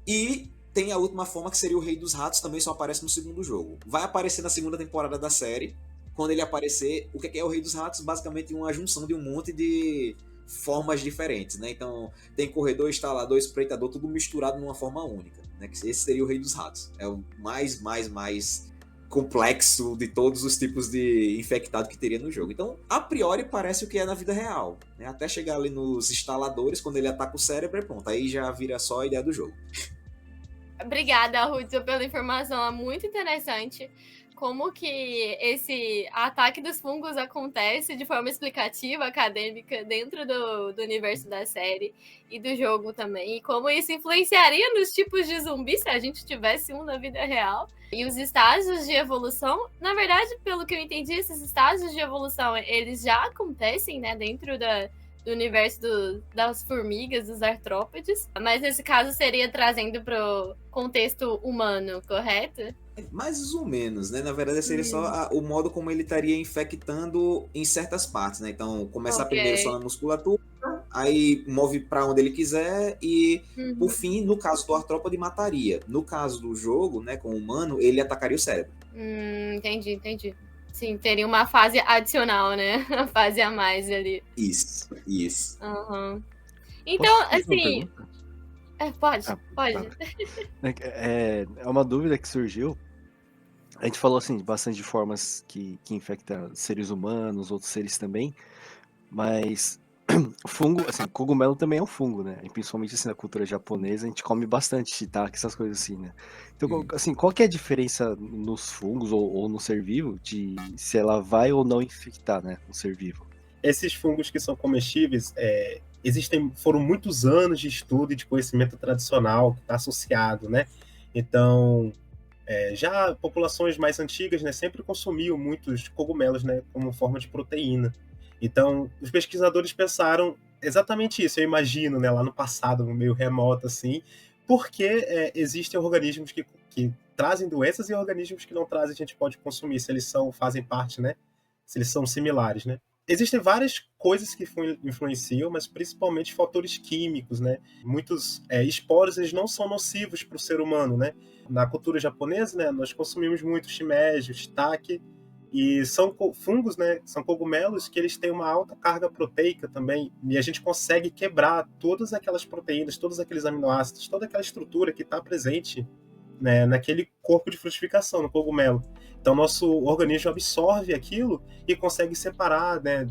E tem a última forma, que seria o Rei dos Ratos, também só aparece no segundo jogo. Vai aparecer na segunda temporada da série. Quando ele aparecer, o que é o Rei dos Ratos? Basicamente uma junção de um monte de formas diferentes, né? Então, tem corredor, instalador, espreitador, tudo misturado numa forma única, né? Esse seria o Rei dos Ratos. É o mais complexo de todos os tipos de infectado que teria no jogo. Então, a priori, parece o que é na vida real, né? Até chegar ali nos instaladores, quando ele ataca o cérebro, é pronto. Aí já vira só a ideia do jogo. Obrigada, Hudson, pela informação. É muito interessante como que esse ataque dos fungos acontece de forma explicativa, acadêmica, dentro do universo da série e do jogo também. E como isso influenciaria nos tipos de zumbi se a gente tivesse um na vida real. E os estágios de evolução, na verdade, pelo que eu entendi, esses estágios de evolução, eles já acontecem, né, dentro do universo das formigas, dos artrópodes, mas nesse caso seria trazendo para o contexto humano, correto? Mais ou menos, né? Na verdade, seria só o modo como ele estaria infectando em certas partes, né? Então, começar primeiro só na musculatura, aí move para onde ele quiser e, por fim, no caso do artrópode, mataria. No caso do jogo, né, com o humano, ele atacaria o cérebro. Entendi. Sim, teria uma fase adicional, né? Uma fase a mais ali. Isso. Uhum. Então, assim... Pode. É uma dúvida que surgiu. A gente falou, assim, bastante de formas que infectam seres humanos, outros seres também, mas fungo, assim, cogumelo também é um fungo, né? E principalmente, assim, na cultura japonesa, a gente come bastante shiitake, essas coisas assim, né? Então, assim, qual que é a diferença nos fungos ou no ser vivo de se ela vai ou não infectar, né, o ser vivo? Esses fungos que são comestíveis, foram muitos anos de estudo e de conhecimento tradicional que está associado, né? Então, já populações mais antigas, né, sempre consumiam muitos cogumelos, né, como forma de proteína. Então, os pesquisadores pensaram exatamente isso, eu imagino, né, lá no passado, meio remoto, assim, porque existem organismos que trazem doenças e organismos que não trazem, a gente pode consumir, se eles fazem parte, né, se eles são similares, né. Existem várias coisas que influenciam, mas principalmente fatores químicos, né. Muitos esporos, eles não são nocivos para o ser humano, né. Na cultura japonesa, né, nós consumimos muito shimeji, shiitake, e são fungos, né, são cogumelos que eles têm uma alta carga proteica também, e a gente consegue quebrar todas aquelas proteínas, todos aqueles aminoácidos, toda aquela estrutura que está presente, né, naquele corpo de frutificação, no cogumelo. Então, nosso organismo absorve aquilo e consegue separar, né,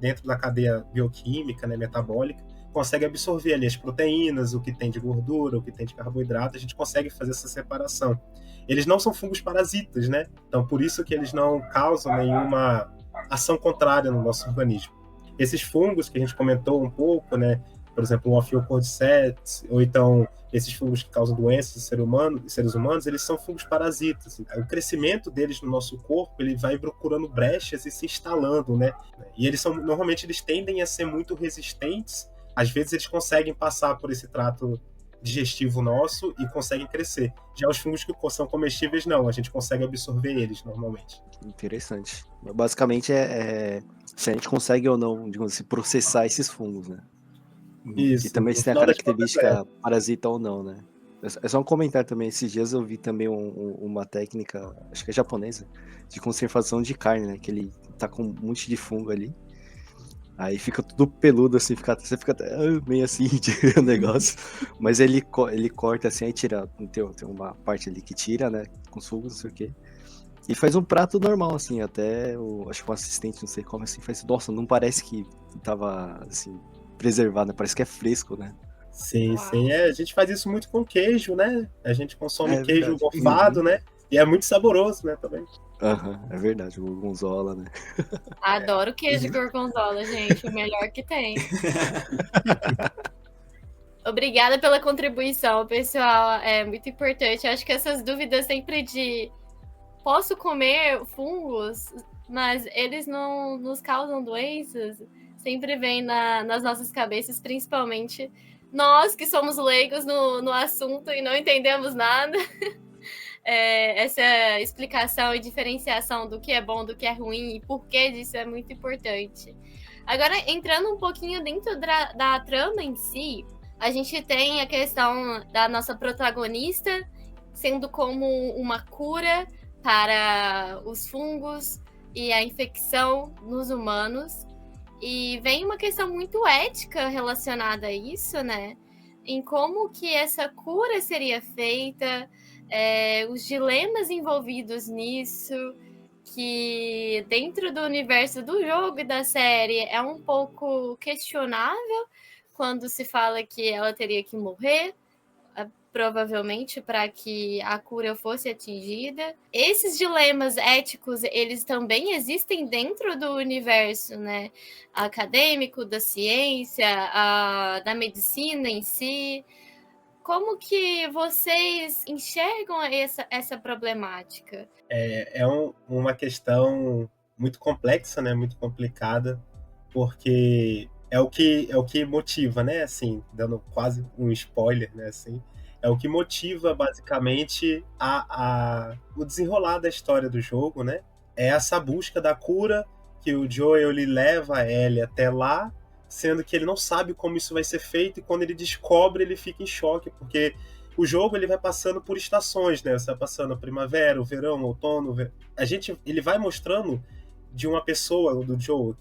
dentro da cadeia bioquímica, né, metabólica, consegue absorver ali as proteínas, o que tem de gordura, o que tem de carboidrato, a gente consegue fazer essa separação. Eles não são fungos parasitas, né? Então, por isso que eles não causam nenhuma ação contrária no nosso organismo. Esses fungos que a gente comentou um pouco, né? Por exemplo, o Ophiocordyceps, ou então esses fungos que causam doenças em seres humanos, eles são fungos parasitas. O crescimento deles no nosso corpo, ele vai procurando brechas e se instalando, né? E normalmente eles tendem a ser muito resistentes. Às vezes eles conseguem passar por esse trato digestivo nosso e conseguem crescer. Já os fungos que são comestíveis, não. A gente consegue absorver eles normalmente. Interessante. Basicamente se a gente consegue ou não, digamos assim, processar esses fungos, né? Isso. E também se tem a característica parasita ou não, né? É só um comentário também. Esses dias eu vi também uma técnica, acho que é japonesa, de conservação de carne, né? Que ele tá com um monte de fungo ali. Aí fica tudo peludo, assim, você fica até meio assim de negócio. Mas ele corta assim, aí tira. Tem uma parte ali que tira, né? Com fungos, não sei o quê. E faz um prato normal, assim, até acho que o assistente, não sei como, assim, faz, nossa, não parece que tava, assim, preservado, né? Parece que é fresco, né? Sim, sim. A gente faz isso muito com queijo, né? A gente consome É queijo verdade. gofado, Uhum. né? E é muito saboroso, né, também. Aham, é verdade, o gorgonzola, né? Adoro queijo gorgonzola, gente. O melhor que tem. Obrigada pela contribuição, pessoal. É muito importante. Eu acho que essas dúvidas sempre de posso comer fungos, mas eles não nos causam doenças, sempre vem nas nossas cabeças, principalmente nós que somos leigos no assunto e não entendemos nada. Essa explicação e diferenciação do que é bom, do que é ruim e por que disso é muito importante. Agora, entrando um pouquinho dentro da trama em si, a gente tem a questão da nossa protagonista sendo como uma cura para os fungos e a infecção nos humanos. E vem uma questão muito ética relacionada a isso, né? Em como que essa cura seria feita, os dilemas envolvidos nisso, que dentro do universo do jogo e da série é um pouco questionável quando se fala que ela teria que morrer, provavelmente, para que a cura fosse atingida. Esses dilemas éticos, eles também existem dentro do universo, né, acadêmico, da ciência, da medicina em si. Como que vocês enxergam essa problemática? Uma questão muito complexa, né? Muito complicada, porque é o que motiva, né? Assim, dando quase um spoiler, né? Assim, é o que motiva basicamente o desenrolar da história do jogo, né? É essa busca da cura que o Joel ele leva a Ellie até lá, sendo que ele não sabe como isso vai ser feito, e quando ele descobre, ele fica em choque, porque o jogo ele vai passando por estações, né? Você vai passando a primavera, o verão, o outono. Ele vai mostrando de uma pessoa, do Joe,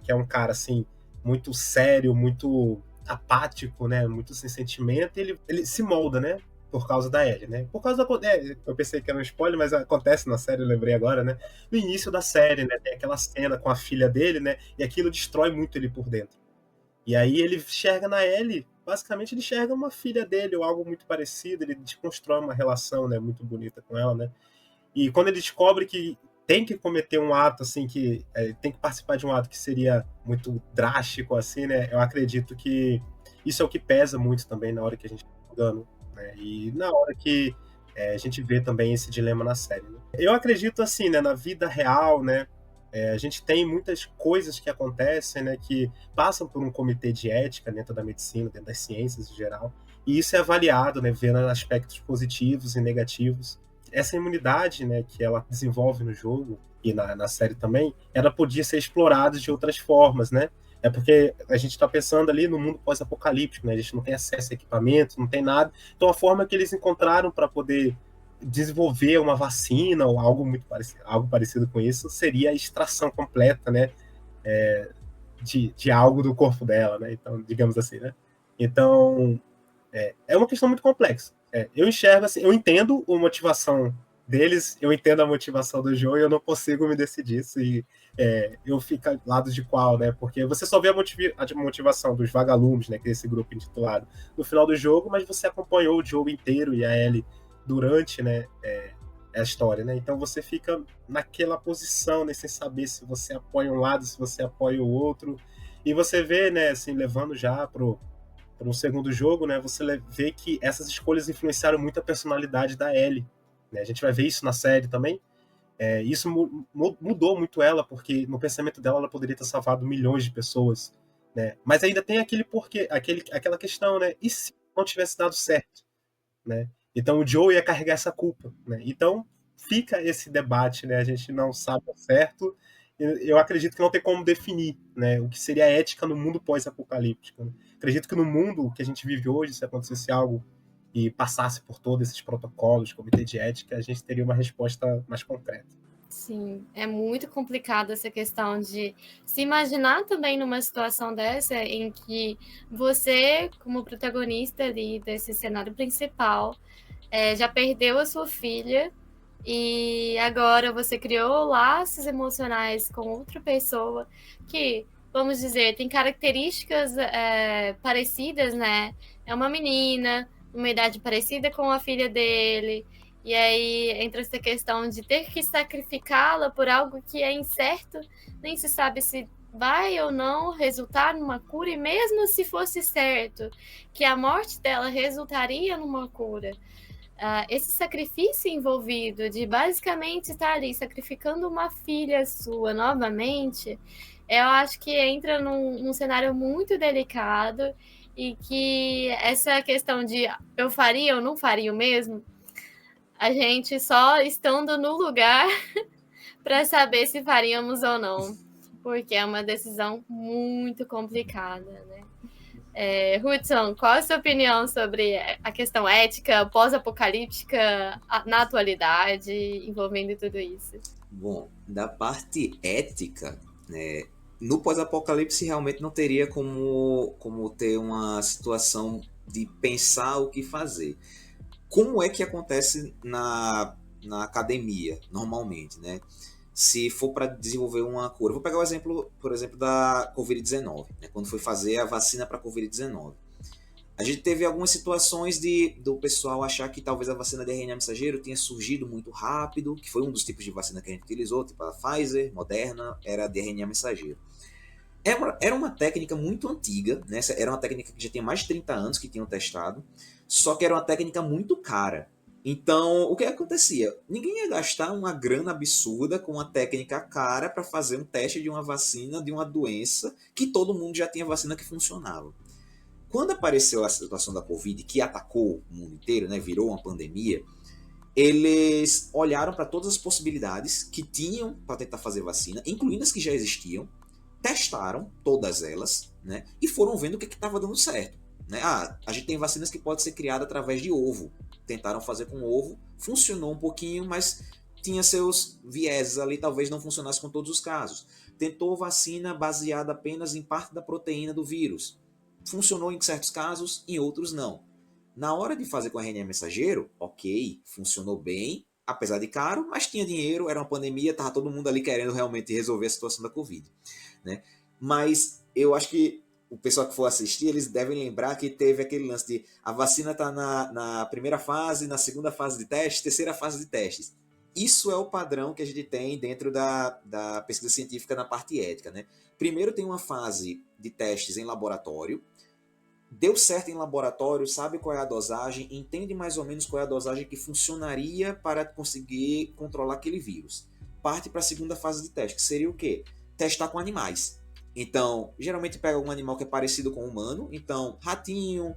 que é um cara assim, muito sério, muito apático, né? Muito sem sentimento, e ele se molda, né? Por causa da Ellie, né? Por causa eu pensei que era um spoiler, mas acontece na série, eu lembrei agora, né? No início da série, né? Tem aquela cena com a filha dele, né? E aquilo destrói muito ele por dentro. E aí ele enxerga na Ellie, basicamente ele enxerga uma filha dele ou algo muito parecido, ele desconstrói uma relação, né, muito bonita com ela, né? E quando ele descobre que tem que cometer um ato assim, que tem que participar de um ato que seria muito drástico assim, né? Eu acredito que isso é o que pesa muito também na hora que a gente tá jogando, né? E na hora que a gente vê também esse dilema na série, né? Eu acredito assim, né, na vida real, né? A gente tem muitas coisas que acontecem, né, que passam por um comitê de ética dentro da medicina, dentro das ciências em geral, e isso é avaliado, né, vendo aspectos positivos e negativos. Essa imunidade, né, que ela desenvolve no jogo e na série também, ela podia ser explorada de outras formas, né? É porque a gente está pensando ali no mundo pós-apocalíptico, né? A gente não tem acesso a equipamentos, não tem nada. Então a forma que eles encontraram para poder desenvolver uma vacina ou algo parecido com isso seria a extração completa, né, de algo do corpo dela, né? Então, digamos assim, né? Então, é uma questão muito complexa. Eu enxergo assim, eu entendo a motivação deles, eu entendo a motivação do Joe e eu não consigo me decidir se eu fico ao lado de qual, né? Porque você só vê a motivação dos vagalumes, né? Que é esse grupo intitulado, no final do jogo, mas você acompanhou o jogo inteiro e a Ellie durante, né, a história, né? Então você fica naquela posição, né, sem saber se você apoia um lado, se você apoia o outro, e você vê, né, assim, levando já para um segundo jogo, né, você vê que essas escolhas influenciaram muito a personalidade da Ellie, né? A gente vai ver isso na série também. Isso mudou muito ela, porque no pensamento dela ela poderia ter salvado milhões de pessoas, né? Mas ainda tem aquele porquê, aquela questão, né? E se não tivesse dado certo, né? Então o Joe ia carregar essa culpa, né? Então fica esse debate, né? A gente não sabe ao certo. Eu acredito que não tem como definir, né, o que seria ética no mundo pós-apocalíptico, né? Acredito que no mundo que a gente vive hoje, se acontecesse algo e passasse por todos esses protocolos, comitê de ética, a gente teria uma resposta mais concreta. Sim, é muito complicado essa questão de se imaginar também numa situação dessa em que você, como protagonista ali desse cenário principal, já perdeu a sua filha e agora você criou laços emocionais com outra pessoa que, vamos dizer, tem características parecidas, né? É uma menina, uma idade parecida com a filha dele, e aí entra essa questão de ter que sacrificá-la por algo que é incerto, nem se sabe se vai ou não resultar numa cura, e mesmo se fosse certo que a morte dela resultaria numa cura, esse sacrifício envolvido de basicamente estar ali sacrificando uma filha sua novamente, eu acho que entra num cenário muito delicado, e que essa questão de eu faria ou não faria o mesmo, a gente só estando no lugar para saber se faríamos ou não, porque é uma decisão muito complicada, né? Hudson, qual a sua opinião sobre a questão ética pós-apocalíptica na atualidade, envolvendo tudo isso? Bom, da parte ética, né, no pós-apocalipse realmente não teria como ter uma situação de pensar o que fazer. Como é que acontece na academia, normalmente, né? Se for para desenvolver uma cura. Vou pegar o exemplo, por exemplo, da Covid-19, né? Quando foi fazer a vacina para a Covid-19. A gente teve algumas situações do pessoal achar que talvez a vacina de RNA mensageiro tinha surgido muito rápido, que foi um dos tipos de vacina que a gente utilizou, tipo a Pfizer, Moderna, era de RNA mensageiro. Era uma técnica muito antiga, né? Era uma técnica que já tinha mais de 30 anos que tinham testado, só que era uma técnica muito cara. Então, o que acontecia? Ninguém ia gastar uma grana absurda com uma técnica cara para fazer um teste de uma vacina de uma doença que todo mundo já tinha vacina que funcionava. Quando apareceu a situação da Covid, que atacou o mundo inteiro, né, virou uma pandemia, eles olharam para todas as possibilidades que tinham para tentar fazer vacina, incluindo as que já existiam, testaram todas elas, né, e foram vendo o que estava dando certo. Né? A gente tem vacinas que podem ser criadas através de ovo. Tentaram fazer com ovo, funcionou um pouquinho, mas tinha seus vieses ali, talvez não funcionasse com todos os casos. Tentou vacina baseada apenas em parte da proteína do vírus. Funcionou em certos casos, em outros não. Na hora de fazer com RNA mensageiro, ok, funcionou bem, apesar de caro, mas tinha dinheiro, era uma pandemia, estava todo mundo ali querendo realmente resolver a situação da Covid. Né? Mas eu acho que o pessoal que for assistir, eles devem lembrar que teve aquele lance de a vacina está na primeira fase, na segunda fase de testes, terceira fase de testes. Isso é o padrão que a gente tem dentro da pesquisa científica na parte ética. Né? Primeiro tem uma fase de testes em laboratório, deu certo em laboratório, sabe qual é a dosagem, entende mais ou menos qual é a dosagem que funcionaria para conseguir controlar aquele vírus. Parte para a segunda fase de teste, que seria o quê? Testar com animais. Então, geralmente pega um animal que é parecido com o humano, então ratinho,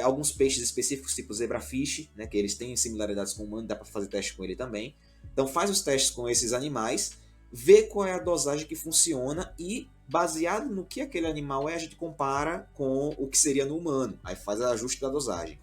alguns peixes específicos, tipo zebrafish, né, que eles têm similaridades com o humano, dá para fazer teste com ele também. Então faz os testes com esses animais, vê qual é a dosagem que funciona e, baseado no que aquele animal a gente compara com o que seria no humano. Aí faz o ajuste da dosagem.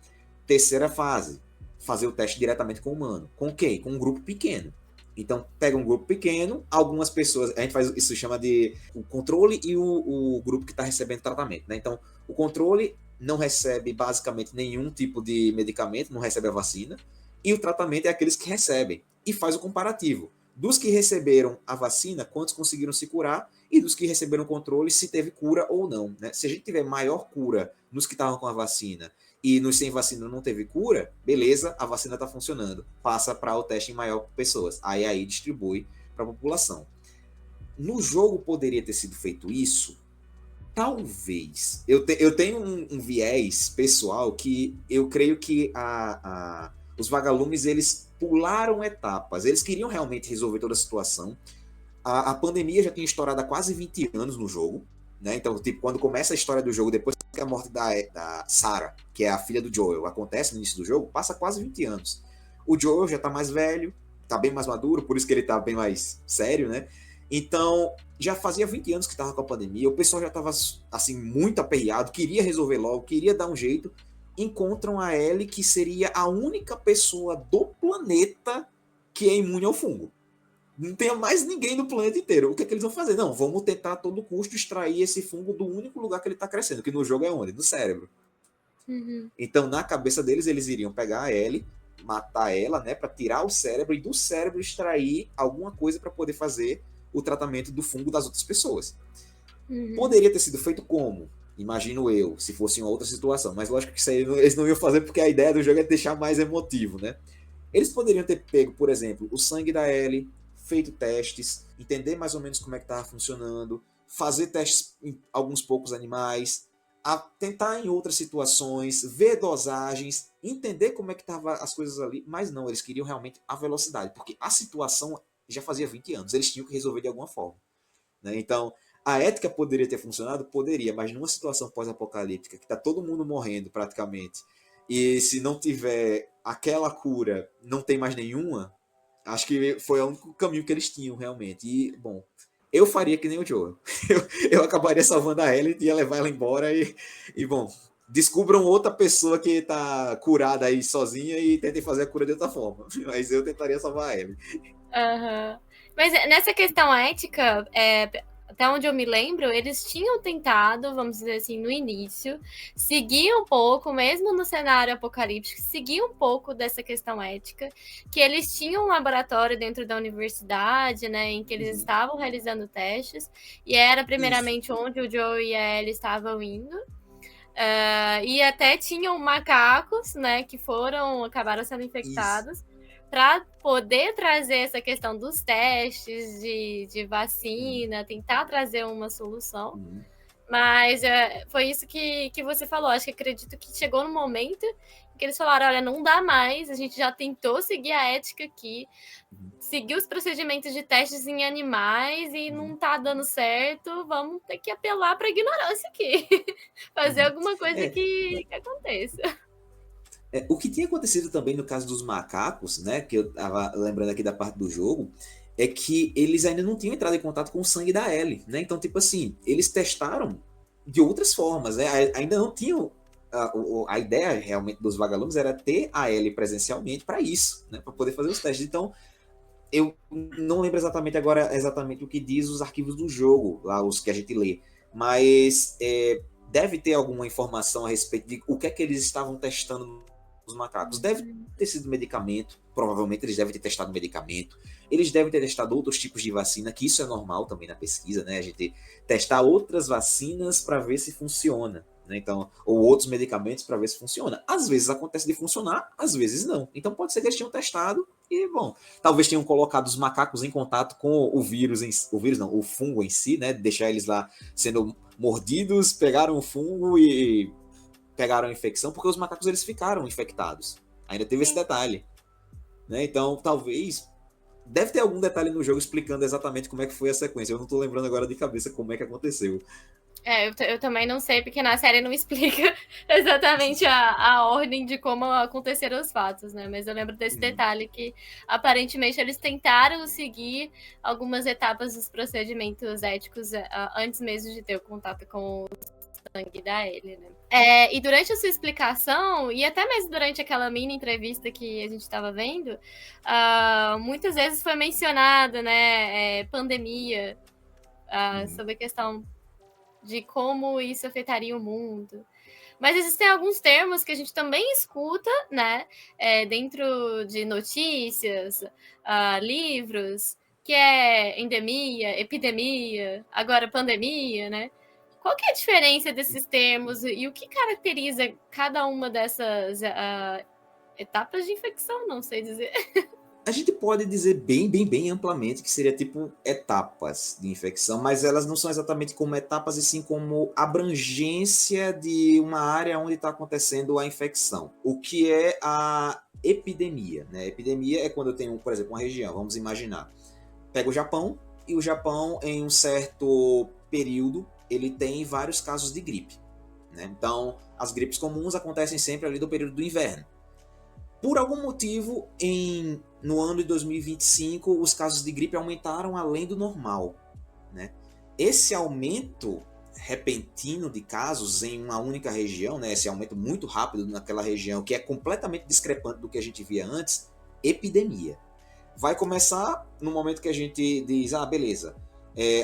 Terceira fase, fazer o teste diretamente com o humano. Com quem? Com um grupo pequeno. Então, pega um grupo pequeno, algumas pessoas, a gente faz isso, chama de o controle e o grupo que está recebendo tratamento. Né? Então, o controle não recebe basicamente nenhum tipo de medicamento, não recebe a vacina, e o tratamento é aqueles que recebem. E faz o comparativo. Dos que receberam a vacina, quantos conseguiram se curar, e dos que receberam o controle, se teve cura ou não. Né? Se a gente tiver maior cura nos que estavam com a vacina e nos sem vacina não teve cura, beleza, a vacina está funcionando. Passa para o teste em maior pessoas. Aí distribui para a população. No jogo poderia ter sido feito isso? Talvez. Eu tenho um viés pessoal que eu creio que os vagalumes, eles pularam etapas. Eles queriam realmente resolver toda a situação. A pandemia já tinha estourado há quase 20 anos no jogo. Né? Então, tipo, quando começa a história do jogo, depois que a morte da Sarah, que é a filha do Joel, acontece no início do jogo, passa quase 20 anos. O Joel já tá mais velho, tá bem mais maduro, por isso que ele tá bem mais sério, né? Então, já fazia 20 anos que tava com a pandemia, o pessoal já tava, assim, muito aperreado, queria resolver logo, queria dar um jeito. Encontram a Ellie, que seria a única pessoa do planeta que é imune ao fungo. Não tem mais ninguém no planeta inteiro. O que é que eles vão fazer? Não, vamos tentar a todo custo extrair esse fungo do único lugar que ele está crescendo, que no jogo é onde? No cérebro. Uhum. Então, na cabeça deles, eles iriam pegar a Ellie, matar ela, né, para tirar o cérebro e do cérebro extrair alguma coisa para poder fazer o tratamento do fungo das outras pessoas. Poderia ter sido feito como? Imagino eu, se fosse uma outra situação, mas lógico que isso aí eles não iam fazer porque a ideia do jogo é deixar mais emotivo, né? Eles poderiam ter pego, por exemplo, o sangue da Ellie, feito testes, entender mais ou menos como é que estava funcionando, fazer testes em alguns poucos animais, tentar em outras situações, ver dosagens, entender como é que estavam as coisas ali, mas não, eles queriam realmente a velocidade, porque a situação já fazia 20 anos, eles tinham que resolver de alguma forma, né? Então, a ética poderia ter funcionado? Poderia, mas numa situação pós-apocalíptica, que está todo mundo morrendo praticamente, e se não tiver aquela cura, não tem mais nenhuma, acho que foi o único caminho que eles tinham realmente. E, bom, eu faria que nem o Joel. Eu acabaria salvando a Ellie, ia levar ela embora e bom, descubram outra pessoa que está curada aí sozinha e tentem fazer a cura de outra forma. Mas eu tentaria salvar a Ellie. Mas nessa questão ética, até onde eu me lembro, eles tinham tentado, vamos dizer assim, no início, seguir um pouco, mesmo no cenário apocalíptico, seguir um pouco dessa questão ética, que eles tinham um laboratório dentro da universidade, né, em que eles estavam realizando testes, e era primeiramente onde o Joe e a Ellie estavam indo. E até tinham macacos, né, que acabaram sendo infectados, para poder trazer essa questão dos testes de vacina, tentar trazer uma solução. Mas foi isso que você falou. Acho que acredito que chegou no momento em que eles falaram, olha, não dá mais, a gente já tentou seguir a ética aqui, seguir os procedimentos de testes em animais e não tá dando certo, vamos ter que apelar para a ignorância aqui. Fazer alguma coisa que aconteça. O que tinha acontecido também no caso dos macacos, né, que eu tava lembrando aqui da parte do jogo, é que eles ainda não tinham entrado em contato com o sangue da Ellie, né? Então, tipo assim, eles testaram de outras formas, né? Ainda não tinham a ideia realmente dos vagalumes era ter a Ellie presencialmente para isso, né? Para poder fazer os testes. Então, eu não lembro exatamente agora o que diz os arquivos do jogo, lá os que a gente lê, mas deve ter alguma informação a respeito de o que é que eles estavam testando os macacos. Deve ter sido medicamento, provavelmente eles devem ter testado medicamento, eles devem ter testado outros tipos de vacina, que isso é normal também na pesquisa, né? A gente testar outras vacinas para ver se funciona, né? Então, ou outros medicamentos para ver se funciona. Às vezes acontece de funcionar, às vezes não. Então pode ser que eles tinham testado e, bom, talvez tenham colocado os macacos em contato com o vírus, o fungo em si, né? Deixar eles lá sendo mordidos, pegaram o fungo e pegaram a infecção, porque os macacos eles ficaram infectados. Ainda teve esse detalhe, né? Então, talvez deve ter algum detalhe no jogo explicando exatamente como é que foi a sequência. Eu não tô lembrando agora de cabeça como é que aconteceu. Eu também não sei, porque na série não explica exatamente a ordem de como aconteceram os fatos, né? Mas eu lembro desse detalhe que, aparentemente, eles tentaram seguir algumas etapas dos procedimentos éticos antes mesmo de ter o contato com o sangue da Ellie, né? E durante a sua explicação, e até mesmo durante aquela mini entrevista que a gente estava vendo, muitas vezes foi mencionado, né, pandemia, sobre a questão de como isso afetaria o mundo. Mas existem alguns termos que a gente também escuta, né, dentro de notícias, livros, que é endemia, epidemia, agora pandemia, né? Qual que é a diferença desses termos e o que caracteriza cada uma dessas etapas de infecção? Não sei dizer. A gente pode dizer bem amplamente que seria tipo etapas de infecção, mas elas não são exatamente como etapas, e sim como abrangência de uma área onde está acontecendo a infecção. O que é a epidemia, né? Epidemia é quando eu tenho, por exemplo, uma região, vamos imaginar, pega o Japão, e o Japão, em um certo período, ele tem vários casos de gripe, né? Então, as gripes comuns acontecem sempre ali do período do inverno. Por algum motivo, no ano de 2025, os casos de gripe aumentaram além do normal, né? Esse aumento repentino de casos em uma única região, né? Esse aumento muito rápido naquela região, que é completamente discrepante do que a gente via antes, epidemia. Vai começar no momento que a gente diz, beleza,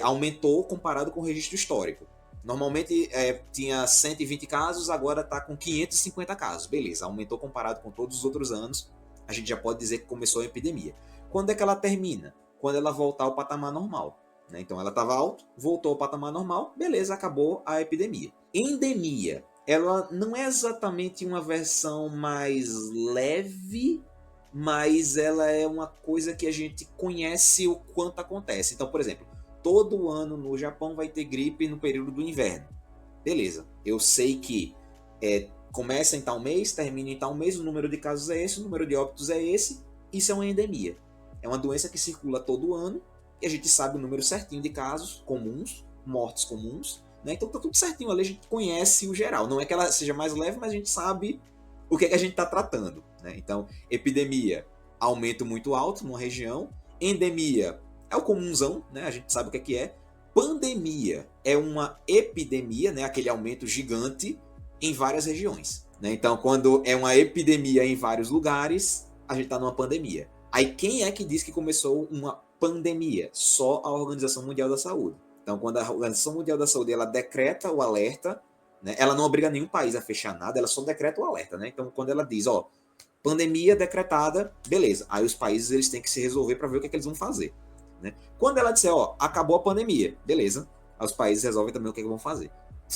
aumentou comparado com o registro histórico. Normalmente tinha 120 casos, agora está com 550 casos. Beleza, aumentou comparado com todos os outros anos. a gente já pode dizer que começou a epidemia. Quando é que ela termina? Quando ela voltar ao patamar normal. Né? Então ela estava alto, voltou ao patamar normal, beleza, acabou a epidemia. Endemia, ela não é exatamente uma versão mais leve, mas ela é uma coisa que a gente conhece o quanto acontece. Então, por exemplo, todo ano no Japão vai ter gripe no período do inverno. Beleza, eu sei que começa em tal mês, termina em tal mês, o número de casos é esse, o número de óbitos é esse, isso é uma endemia. É uma doença que circula todo ano, e a gente sabe o número certinho de casos comuns, mortes comuns, né? Então tá tudo certinho ali, a gente conhece o geral. Não é que ela seja mais leve, mas a gente sabe o que é que a gente está tratando, né? Então, epidemia, aumento muito alto numa região. Endemia é o comunzão, né? A gente sabe o que é que é. Pandemia é uma epidemia, né? Aquele aumento gigante em várias regiões, né? Então, quando é uma epidemia em vários lugares, a gente está numa pandemia. Aí, quem é que diz que começou uma pandemia? Só a Organização Mundial da Saúde. Então, quando a Organização Mundial da Saúde ela decreta o alerta, né, ela não obriga nenhum país a fechar nada, ela só decreta o alerta. Né? Então, quando ela diz, ó, pandemia decretada, beleza. Aí os países eles têm que se resolver para ver o que é que eles vão fazer. Né? Quando ela disser, ó, acabou a pandemia, beleza. Aí os países resolvem também o que é que vão fazer.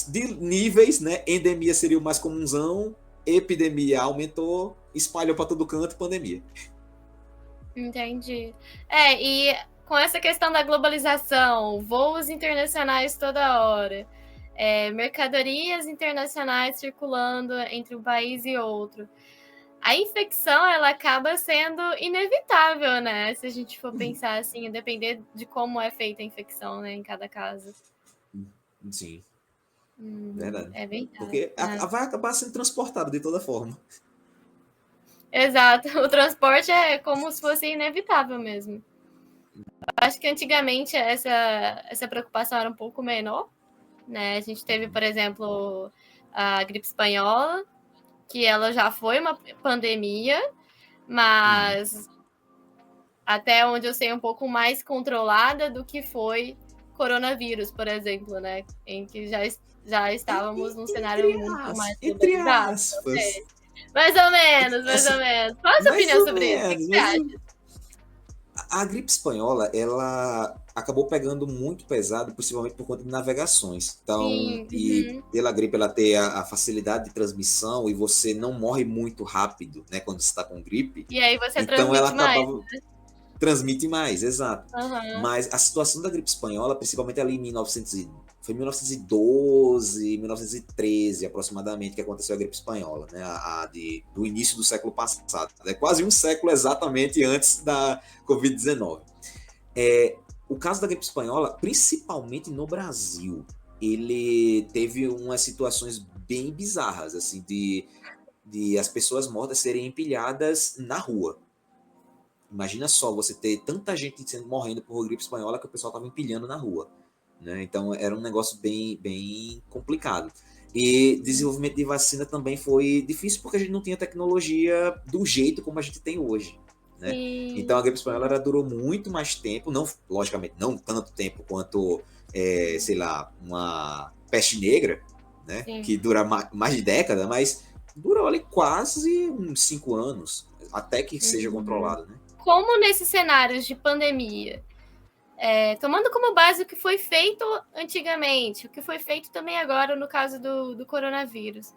De níveis, né, endemia seria o mais comunzão, epidemia aumentou, espalhou para todo canto, pandemia. Entendi. E com essa questão da globalização, voos internacionais toda hora, mercadorias internacionais circulando entre um país e outro, a infecção ela acaba sendo inevitável, né? Se a gente for pensar assim, depender de como é feita a infecção, né, em cada caso. Sim. Verdade. É verdade. Porque vai acabar sendo transportado de toda forma. Exato. O transporte é como se fosse inevitável mesmo. Acho que antigamente essa preocupação era um pouco menor, né? A gente teve, por exemplo, a gripe espanhola, que ela já foi uma pandemia, mas até onde eu sei um pouco mais controlada do que foi coronavírus, por exemplo, né? Em que já estávamos num cenário muito mais globalizado. Mais ou menos. Qual a sua opinião sobre isso? O que você acha? A gripe espanhola, ela acabou pegando muito pesado, principalmente por conta de navegações. Então, e pela gripe ela ter a facilidade de transmissão e você não morre muito rápido, né, quando você está com gripe. E aí você então ela transmite acabava mais. Transmite mais, exato. Uhum. Mas a situação da gripe espanhola, principalmente ali em 1912, 1913 aproximadamente, que aconteceu a gripe espanhola, né? Do início do século passado. É quase um século exatamente antes da Covid-19. O caso da gripe espanhola, principalmente no Brasil, ele teve umas situações bem bizarras, assim, de as pessoas mortas serem empilhadas na rua. Imagina só você ter tanta gente morrendo por gripe espanhola que o pessoal estava empilhando na rua. Né? Então era um negócio bem, bem complicado. E desenvolvimento de vacina também foi difícil porque a gente não tinha tecnologia do jeito como a gente tem hoje. Né? Então a gripe espanhola ela durou muito mais tempo, não, logicamente não tanto tempo quanto, sei lá, uma peste negra, né? Que dura mais de década, mas durou ali quase uns 5 anos, até que seja controlado. Né? Como nesses cenários de pandemia, tomando como base o que foi feito antigamente, o que foi feito também agora no caso do coronavírus,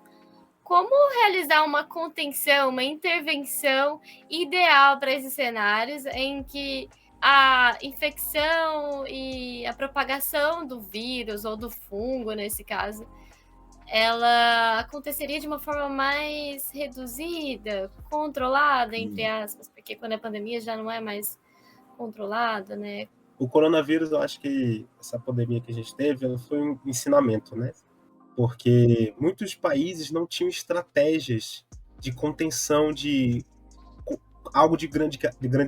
como realizar uma contenção, uma intervenção ideal para esses cenários em que a infecção e a propagação do vírus ou do fungo, nesse caso, ela aconteceria de uma forma mais reduzida, controlada, entre aspas, porque quando é pandemia já não é mais controlada, né? O coronavírus, eu acho que essa pandemia que a gente teve, ela foi um ensinamento, né? Porque muitos países não tinham estratégias de contenção de algo de grande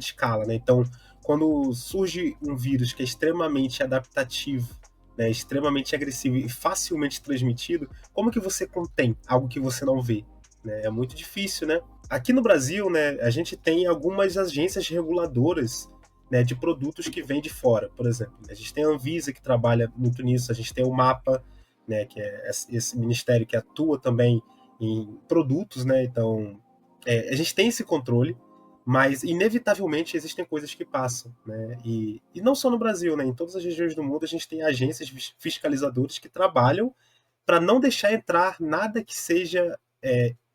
escala, né? Então, quando surge um vírus que é extremamente adaptativo, né, extremamente agressivo e facilmente transmitido, como que você contém algo que você não vê? Né? É muito difícil, né? Aqui no Brasil, né, a gente tem algumas agências reguladoras, né, de produtos que vêm de fora, por exemplo. A gente tem a Anvisa, que trabalha muito nisso, a gente tem o MAPA, né, que é esse ministério que atua também em produtos, né? Então, a gente tem esse controle, Mas, inevitavelmente, existem coisas que passam, né? E não só no Brasil, né? Em todas as regiões do mundo, a gente tem agências fiscalizadores que trabalham para não deixar entrar nada que seja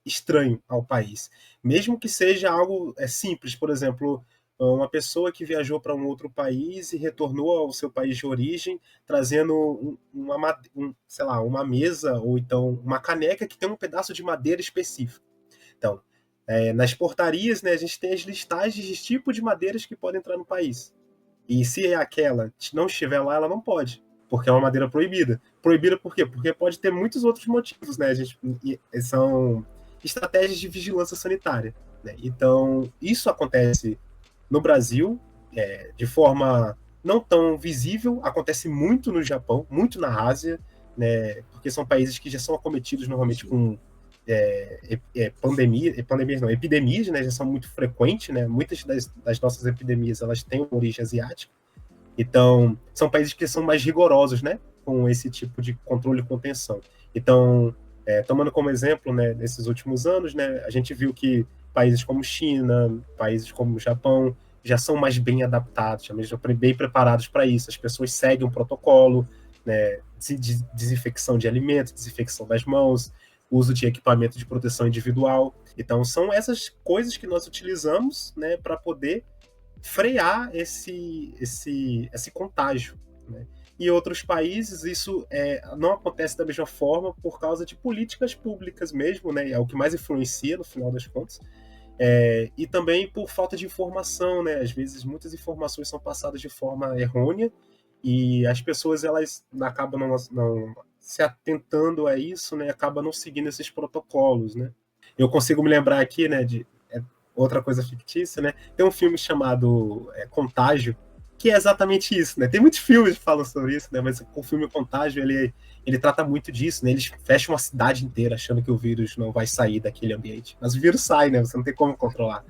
estranho ao país. Mesmo que seja algo simples, por exemplo, uma pessoa que viajou para um outro país e retornou ao seu país de origem, trazendo sei lá, uma mesa ou então uma caneca que tem um pedaço de madeira específico. Então, nas portarias, né, a gente tem as listagens de tipo de madeiras que podem entrar no país. E se aquela não estiver lá, ela não pode, porque é uma madeira proibida. Proibida por quê? Porque pode ter muitos outros motivos, né? São estratégias de vigilância sanitária, né? Então, isso acontece no Brasil, de forma não tão visível, acontece muito no Japão, muito na Ásia, né? Porque são países que já são acometidos normalmente com epidemias, né, já são muito frequentes, né, muitas das nossas epidemias, elas têm uma origem asiática, então são países que são mais rigorosos, né, com esse tipo de controle e contenção. Então, tomando como exemplo, né, nesses últimos anos, né, a gente viu que países como China, países como Japão, já são mais bem adaptados, já bem preparados para isso, as pessoas seguem um protocolo, né, de desinfecção de alimentos, desinfecção das mãos, uso de equipamento de proteção individual. Então, são essas coisas que nós utilizamos, né, para poder frear esse contágio, né? Em outros países, isso não acontece da mesma forma por causa de políticas públicas mesmo, né? É o que mais influencia, no final das contas. E também por falta de informação, né? Às vezes, muitas informações são passadas de forma errônea e as pessoas, elas acabam não se atentando a isso, né, acaba não seguindo esses protocolos, né. Eu consigo me lembrar aqui, né, de outra coisa fictícia, né, tem um filme chamado Contágio, que é exatamente isso, né. Tem muitos filmes que falam sobre isso, né, mas o filme Contágio, ele trata muito disso, né, eles fecham uma cidade inteira achando que o vírus não vai sair daquele ambiente, mas o vírus sai, né, você não tem como controlar.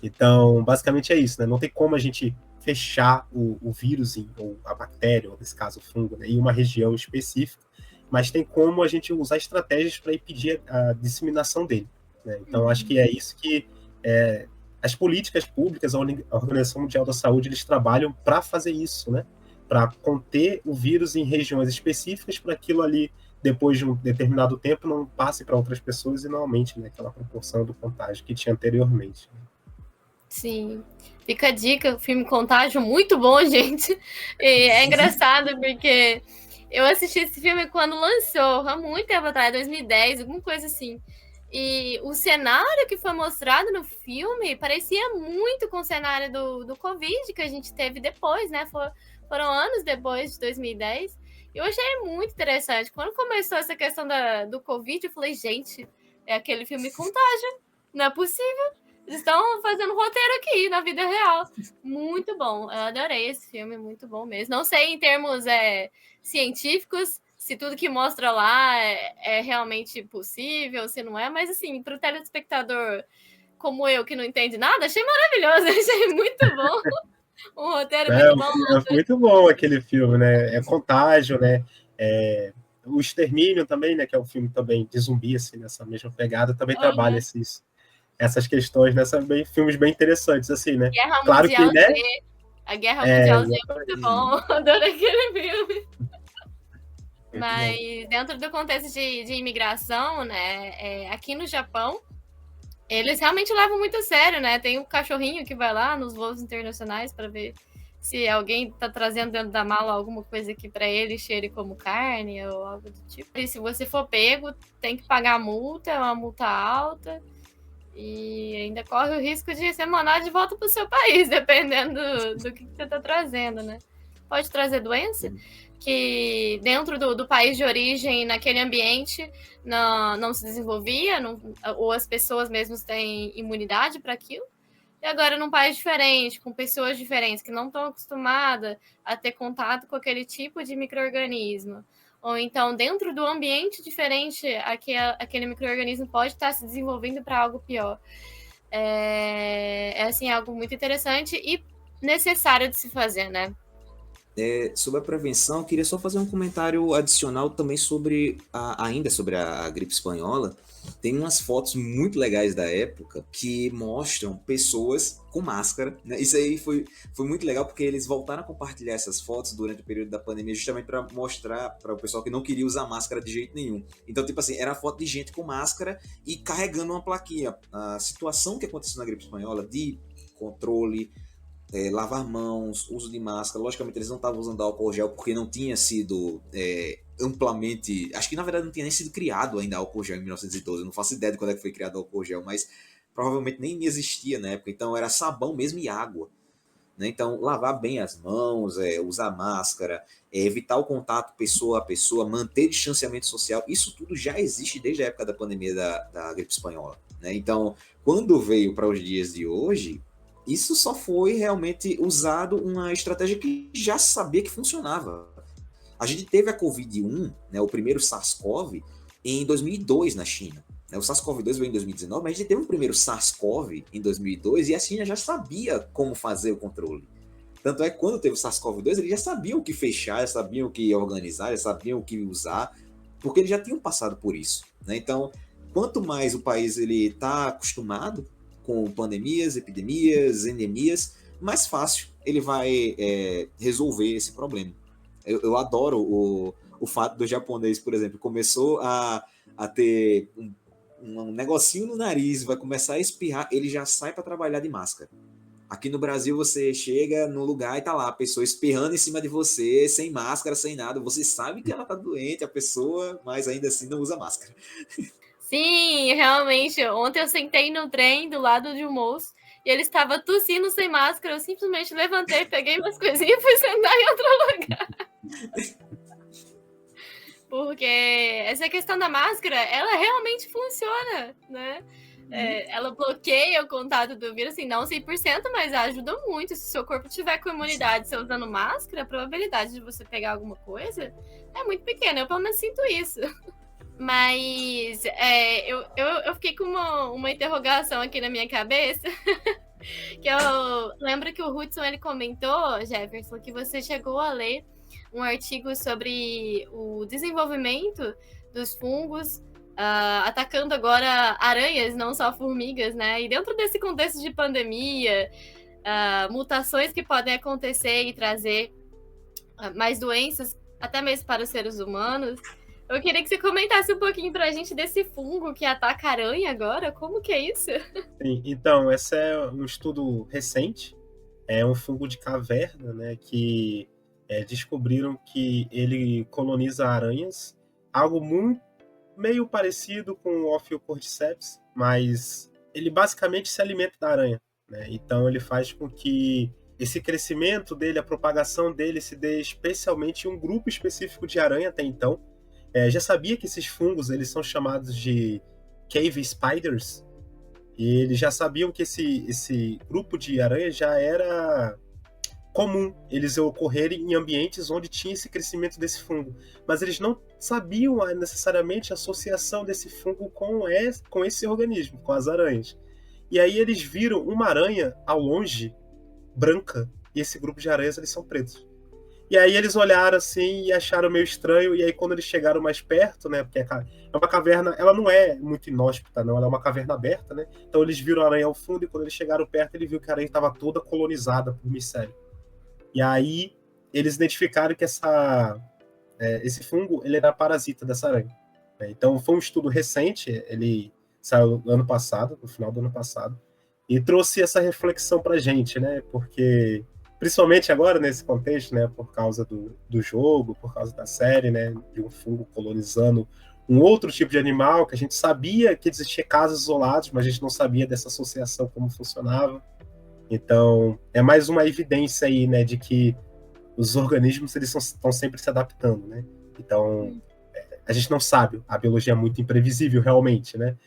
Então, basicamente é isso, né, não tem como a gente fechar o vírus, ou a bactéria, ou nesse caso o fungo, né, em uma região específica, mas tem como a gente usar estratégias para impedir a disseminação dele, né? Então, acho que é isso que as políticas públicas, a Organização Mundial da Saúde, eles trabalham para fazer isso, né? Para conter o vírus em regiões específicas, para aquilo ali, depois de um determinado tempo, não passe para outras pessoas e não aumente, né, aquela proporção do contágio que tinha anteriormente. Sim. Fica a dica, o filme Contágio, muito bom, gente. E é engraçado porque eu assisti esse filme quando lançou, há muito tempo atrás, 2010, alguma coisa assim. E o cenário que foi mostrado no filme parecia muito com o cenário do Covid que a gente teve depois, né? Foram anos depois de 2010. Eu achei muito interessante. Quando começou essa questão do Covid, eu falei, gente, é aquele filme Contágio. Não é possível. Eles estão fazendo roteiro aqui, na vida real. Muito bom. Eu adorei esse filme, muito bom mesmo. Não sei em termos científicos se tudo que mostra lá é realmente possível, se não é, mas assim, para o telespectador como eu, que não entende nada, achei maravilhoso, achei muito bom. Um roteiro muito bom. É muito bom aquele filme, né? É Contágio, né? O Extermínio também, né? Que é um filme também de zumbi, assim, nessa mesma pegada, também trabalha essas questões, filmes bem interessantes, assim, né? Guerra claro Mundial que, né? Z. A Guerra Mundial Z é muito bom. Adoro aquele filme. Mas dentro do contexto de imigração, né? Aqui no Japão, eles realmente levam muito a sério, né? Tem um cachorrinho que vai lá nos voos internacionais para ver se alguém está trazendo dentro da mala alguma coisa que para ele cheire como carne ou algo do tipo. E se você for pego, tem que pagar a multa, é uma multa alta. E ainda corre o risco de ser mandado de volta para o seu país, dependendo do que você está trazendo, né? Pode trazer doença que dentro do país de origem, naquele ambiente, não se desenvolvia, ou as pessoas mesmo têm imunidade para aquilo. E agora, num país diferente, com pessoas diferentes, que não estão acostumadas a ter contato com aquele tipo de micro-organismo, ou então, dentro do ambiente diferente, aquele micro-organismo pode estar se desenvolvendo para algo pior. Assim, algo muito interessante e necessário de se fazer, né? Sobre a prevenção, eu queria só fazer um comentário adicional também ainda sobre a gripe espanhola, tem umas fotos muito legais da época que mostram pessoas com máscara, né? Isso aí foi muito legal porque eles voltaram a compartilhar essas fotos durante o período da pandemia justamente para mostrar para o pessoal que não queria usar máscara de jeito nenhum. Então, tipo assim, era foto de gente com máscara e carregando uma plaquinha. A situação que aconteceu na gripe espanhola de controle, lavar mãos, uso de máscara. Logicamente, eles não estavam usando álcool gel porque não tinha sido amplamente... Acho que, na verdade, não tinha nem sido criado ainda álcool gel em 1912. Eu não faço ideia de quando é que foi criado álcool gel, mas provavelmente nem existia na época. Então, era sabão mesmo e água. Né? Então, lavar bem as mãos, usar máscara, evitar o contato pessoa a pessoa, manter distanciamento social. Isso tudo já existe desde a época da pandemia da gripe espanhola. Né? Então, quando veio para os dias de hoje... Isso só foi realmente usado uma estratégia que já sabia que funcionava. A gente teve a Covid-1, né, o primeiro SARS-CoV, em 2002 na China. O SARS-CoV-2 veio em 2019, mas a gente teve o primeiro SARS-CoV em 2002 e a China já sabia como fazer o controle. Tanto é que quando teve o SARS-CoV-2, eles já sabiam o que fechar, já sabiam o que organizar, já sabiam o que usar, porque eles já tinham passado por isso. Né? Então, quanto mais o país está acostumado com pandemias, epidemias, endemias, mais fácil ele vai resolver esse problema. Eu adoro o fato do japonês, por exemplo, começou a ter um negocinho no nariz, vai começar a espirrar, ele já sai para trabalhar de máscara. Aqui no Brasil você chega no lugar e tá lá a pessoa espirrando em cima de você, sem máscara, sem nada, você sabe que ela tá doente, a pessoa, mas ainda assim não usa máscara. Sim, realmente. Ontem eu sentei no trem do lado de um moço e ele estava tossindo sem máscara. Eu simplesmente levantei, peguei umas coisinhas e fui sentar em outro lugar. Porque essa questão da máscara, ela realmente funciona, né? Ela bloqueia o contato do vírus, assim, não 100%, mas ajuda muito. Se o seu corpo tiver com imunidade, você usando máscara, a probabilidade de você pegar alguma coisa é muito pequena. Eu pelo menos sinto isso. Mas eu fiquei com uma interrogação aqui na minha cabeça. Que eu lembro que o Hudson ele comentou, Jefferson, que você chegou a ler um artigo sobre o desenvolvimento dos fungos atacando agora aranhas, não só formigas, né? E dentro desse contexto de pandemia, mutações que podem acontecer e trazer mais doenças, até mesmo para os seres humanos. Eu queria que você comentasse um pouquinho pra gente desse fungo que ataca aranha agora. Como que é isso? Sim, então, esse é um estudo recente. É um fungo de caverna, né? Que descobriram que ele coloniza aranhas. Algo meio parecido com o Ophiocordyceps, mas ele basicamente se alimenta da aranha. Né? Então, ele faz com que esse crescimento dele, a propagação dele, se dê especialmente em um grupo específico de aranha até então. Já sabia que esses fungos eles são chamados de cave spiders, e eles já sabiam que esse grupo de aranhas já era comum eles ocorrerem em ambientes onde tinha esse crescimento desse fungo, mas eles não sabiam necessariamente a associação desse fungo com esse organismo, com as aranhas. E aí eles viram uma aranha ao longe, branca, e esse grupo de aranhas eles são pretos. E aí eles olharam assim e acharam meio estranho, e aí quando eles chegaram mais perto, né, porque é uma caverna, ela não é muito inóspita, não, ela é uma caverna aberta, né, então eles viram a aranha ao fundo, e quando eles chegaram perto, ele viu que a aranha estava toda colonizada por micélio. E aí eles identificaram que esse fungo, ele era parasita dessa aranha. Então foi um estudo recente, ele saiu ano passado, no final do ano passado, e trouxe essa reflexão pra gente, né, porque... Principalmente agora, nesse contexto, né, por causa do jogo, por causa da série, né, de um fungo colonizando um outro tipo de animal, que a gente sabia que existia casos isolados, mas a gente não sabia dessa associação, como funcionava. Então, é mais uma evidência aí, né, de que os organismos eles estão sempre se adaptando, né? Então, a gente não sabe, a biologia é muito imprevisível, realmente, né?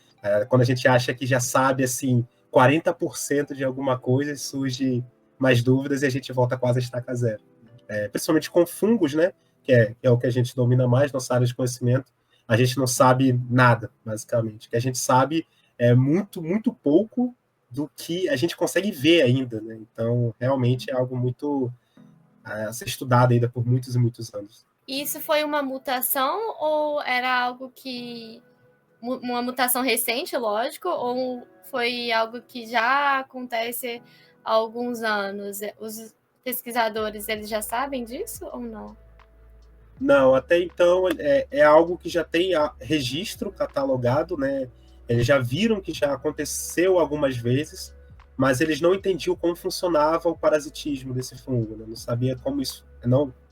Quando a gente acha que já sabe, assim, 40% de alguma coisa, surge mais dúvidas e a gente volta quase a estaca zero. Principalmente com fungos, né? Que é o que a gente domina mais, nossa área de conhecimento. A gente não sabe nada, basicamente. O que a gente sabe é muito, muito pouco do que a gente consegue ver ainda, né? Então, realmente é algo muito a ser estudado ainda por muitos e muitos anos. Isso foi uma mutação ou era algo que uma mutação recente, lógico, ou foi algo que já acontece há alguns anos? Os pesquisadores, eles já sabem disso ou não? Não, até então é algo que já tem registro catalogado, né? Eles já viram que já aconteceu algumas vezes, mas eles não entendiam como funcionava o parasitismo desse fungo, né? Não sabia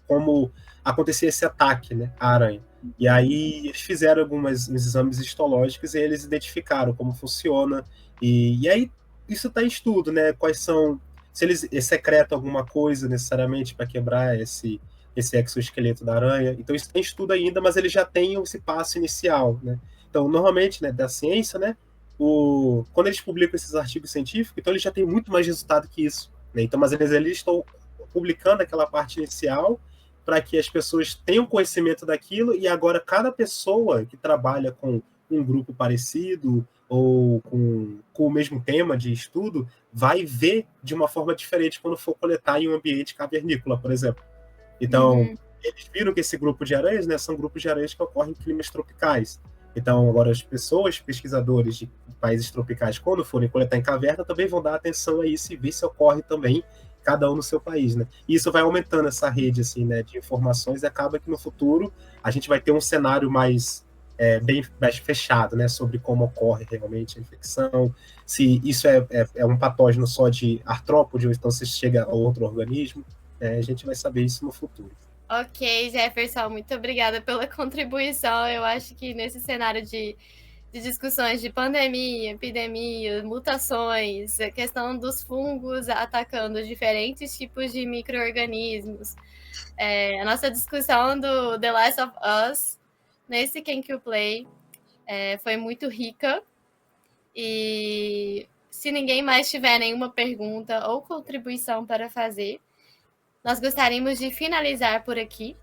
como acontecia esse ataque, né, à aranha. E aí eles fizeram uns exames histológicos e eles identificaram como funciona. E aí isso está em estudo, né? Quais são, se eles secretam alguma coisa necessariamente para quebrar esse exoesqueleto da aranha. Então isso tem estudo ainda, mas eles já têm esse passo inicial, né? Então, normalmente, né, da ciência, né, quando eles publicam esses artigos científicos, então eles já têm muito mais resultado que isso, né? Então, mas eles estão publicando aquela parte inicial para que as pessoas tenham conhecimento daquilo, e agora cada pessoa que trabalha com um grupo parecido ou com o mesmo tema de estudo vai ver de uma forma diferente quando for coletar em um ambiente cavernícola, por exemplo. Então, eles viram que esse grupo de aranhas, né, são grupos de aranhas que ocorrem em climas tropicais. Então, agora as pessoas, pesquisadores de países tropicais, quando forem coletar em caverna, também vão dar atenção a isso e ver se ocorre também cada um no seu país, né? E isso vai aumentando essa rede, assim, né, de informações, e acaba que no futuro a gente vai ter um cenário bem mais fechado, né, sobre como ocorre realmente a infecção, se isso é um patógeno só de artrópode, ou então se chega a outro organismo. A gente vai saber isso no futuro. Ok, Jefferson, muito obrigada pela contribuição. Eu acho que nesse cenário de discussões de pandemia, epidemia, mutações, a questão dos fungos atacando diferentes tipos de micro-organismos, a nossa discussão do The Last of Us nesse Can You Play foi muito rica. E se ninguém mais tiver nenhuma pergunta ou contribuição para fazer, nós gostaríamos de finalizar por aqui.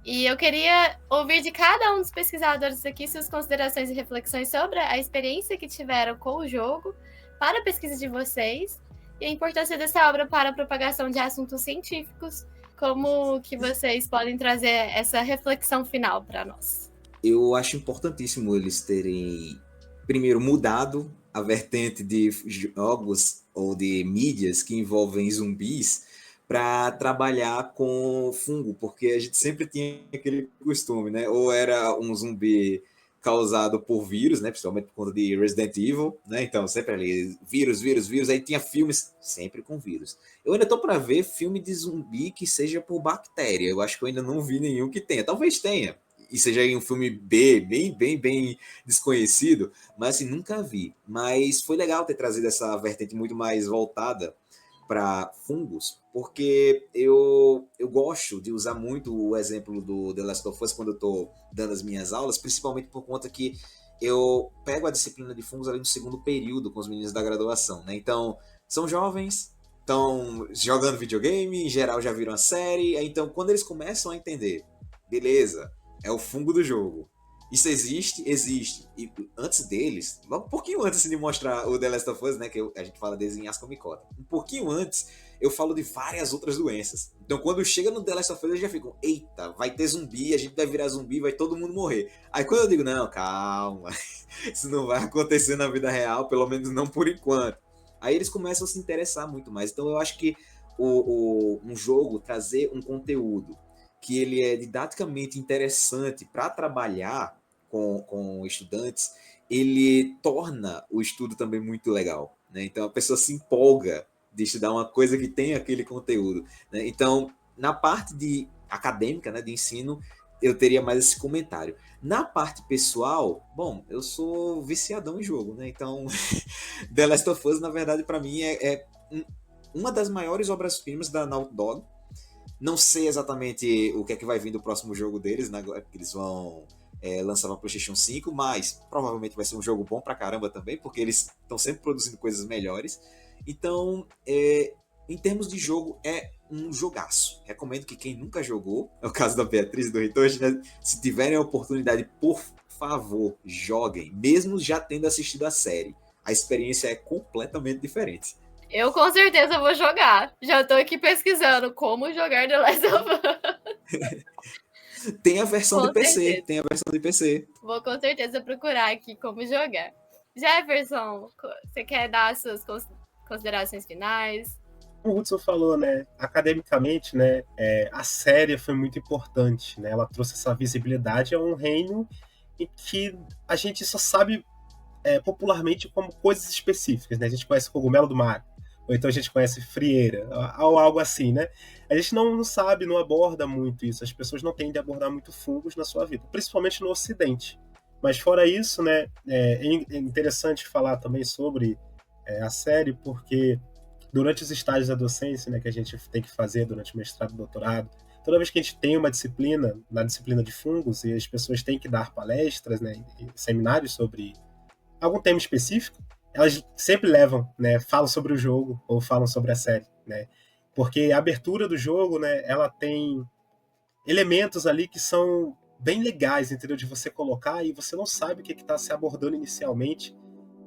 E eu queria ouvir de cada um dos pesquisadores aqui suas considerações e reflexões sobre a experiência que tiveram com o jogo, para a pesquisa de vocês, e a importância dessa obra para a propagação de assuntos científicos. Como que vocês podem trazer essa reflexão final para nós? Eu acho importantíssimo eles terem, primeiro, mudado a vertente de jogos ou de mídias que envolvem zumbis para trabalhar com fungo, porque a gente sempre tinha aquele costume, né? Ou era um zumbi causado por vírus, né? Principalmente por conta de Resident Evil, né? Então, sempre ali, vírus, aí tinha filmes sempre com vírus. Eu ainda tô para ver filme de zumbi que seja por bactéria. Eu acho que eu ainda não vi nenhum que tenha. Talvez tenha, e seja um filme B, bem desconhecido, mas assim, nunca vi. Mas foi legal ter trazido essa vertente muito mais voltada para fungos, porque eu gosto de usar muito o exemplo do The Last of Us quando eu estou dando as minhas aulas, principalmente por conta que eu pego a disciplina de fungos ali no segundo período com os meninos da graduação, né? Então, são jovens, estão jogando videogame, em geral já viram a série, então quando eles começam a entender, beleza, é o fungo do jogo, isso existe. E antes deles, um pouquinho antes de mostrar o The Last of Us, né, que a gente fala deles em Ascomicota, um pouquinho antes, eu falo de várias outras doenças. Então, quando chega no The Last of Us, eles já ficam, eita, vai ter zumbi, a gente vai virar zumbi, vai todo mundo morrer. Aí quando eu digo, não, calma, isso não vai acontecer na vida real, pelo menos não por enquanto. Aí eles começam a se interessar muito mais. Então, eu acho que um jogo trazer um conteúdo que ele é didaticamente interessante para trabalhar com estudantes, ele torna o estudo também muito legal, né? Então a pessoa se empolga de estudar uma coisa que tem aquele conteúdo, né? Então, na parte de acadêmica, né, de ensino, eu teria mais esse comentário. Na parte pessoal, bom, eu sou viciadão em jogo, né? Então, The Last of Us, na verdade, para mim, é uma das maiores obras-primas da Naughty Dog. Não sei exatamente o que é que vai vir do próximo jogo deles, né, que eles vão lançar para PlayStation 5, mas provavelmente vai ser um jogo bom pra caramba também, porque eles estão sempre produzindo coisas melhores. Então, em termos de jogo, é um jogaço. Recomendo que quem nunca jogou, é o caso da Beatriz e do Heitor, se tiverem a oportunidade, por favor, joguem, mesmo já tendo assistido a série. A experiência é completamente diferente. Eu com certeza vou jogar. Já tô aqui pesquisando como jogar The Last of Us. Tem a versão Com de PC, certeza. tem a versão de PC. Vou com certeza procurar aqui como jogar. Jefferson, você quer dar as suas considerações finais? O Hudson falou, né, academicamente, né, a série foi muito importante, né, ela trouxe essa visibilidade a um reino em que a gente só sabe popularmente como coisas específicas, né, a gente conhece cogumelo do mar, ou então a gente conhece frieira, ou algo assim, né, a gente não sabe, não aborda muito isso, as pessoas não tendem a abordar muito fungos na sua vida, principalmente no Ocidente, mas fora isso, né, é interessante falar também sobre a série, porque durante os estágios da docência, né, que a gente tem que fazer durante o mestrado e doutorado, toda vez que a gente tem uma disciplina, na disciplina de fungos, e as pessoas têm que dar palestras, né, e seminários sobre algum tema específico, elas sempre levam, né, falam sobre o jogo ou falam sobre a série, né, porque a abertura do jogo, né, ela tem elementos ali que são bem legais, entendeu, de você colocar e você não sabe o que está se abordando inicialmente.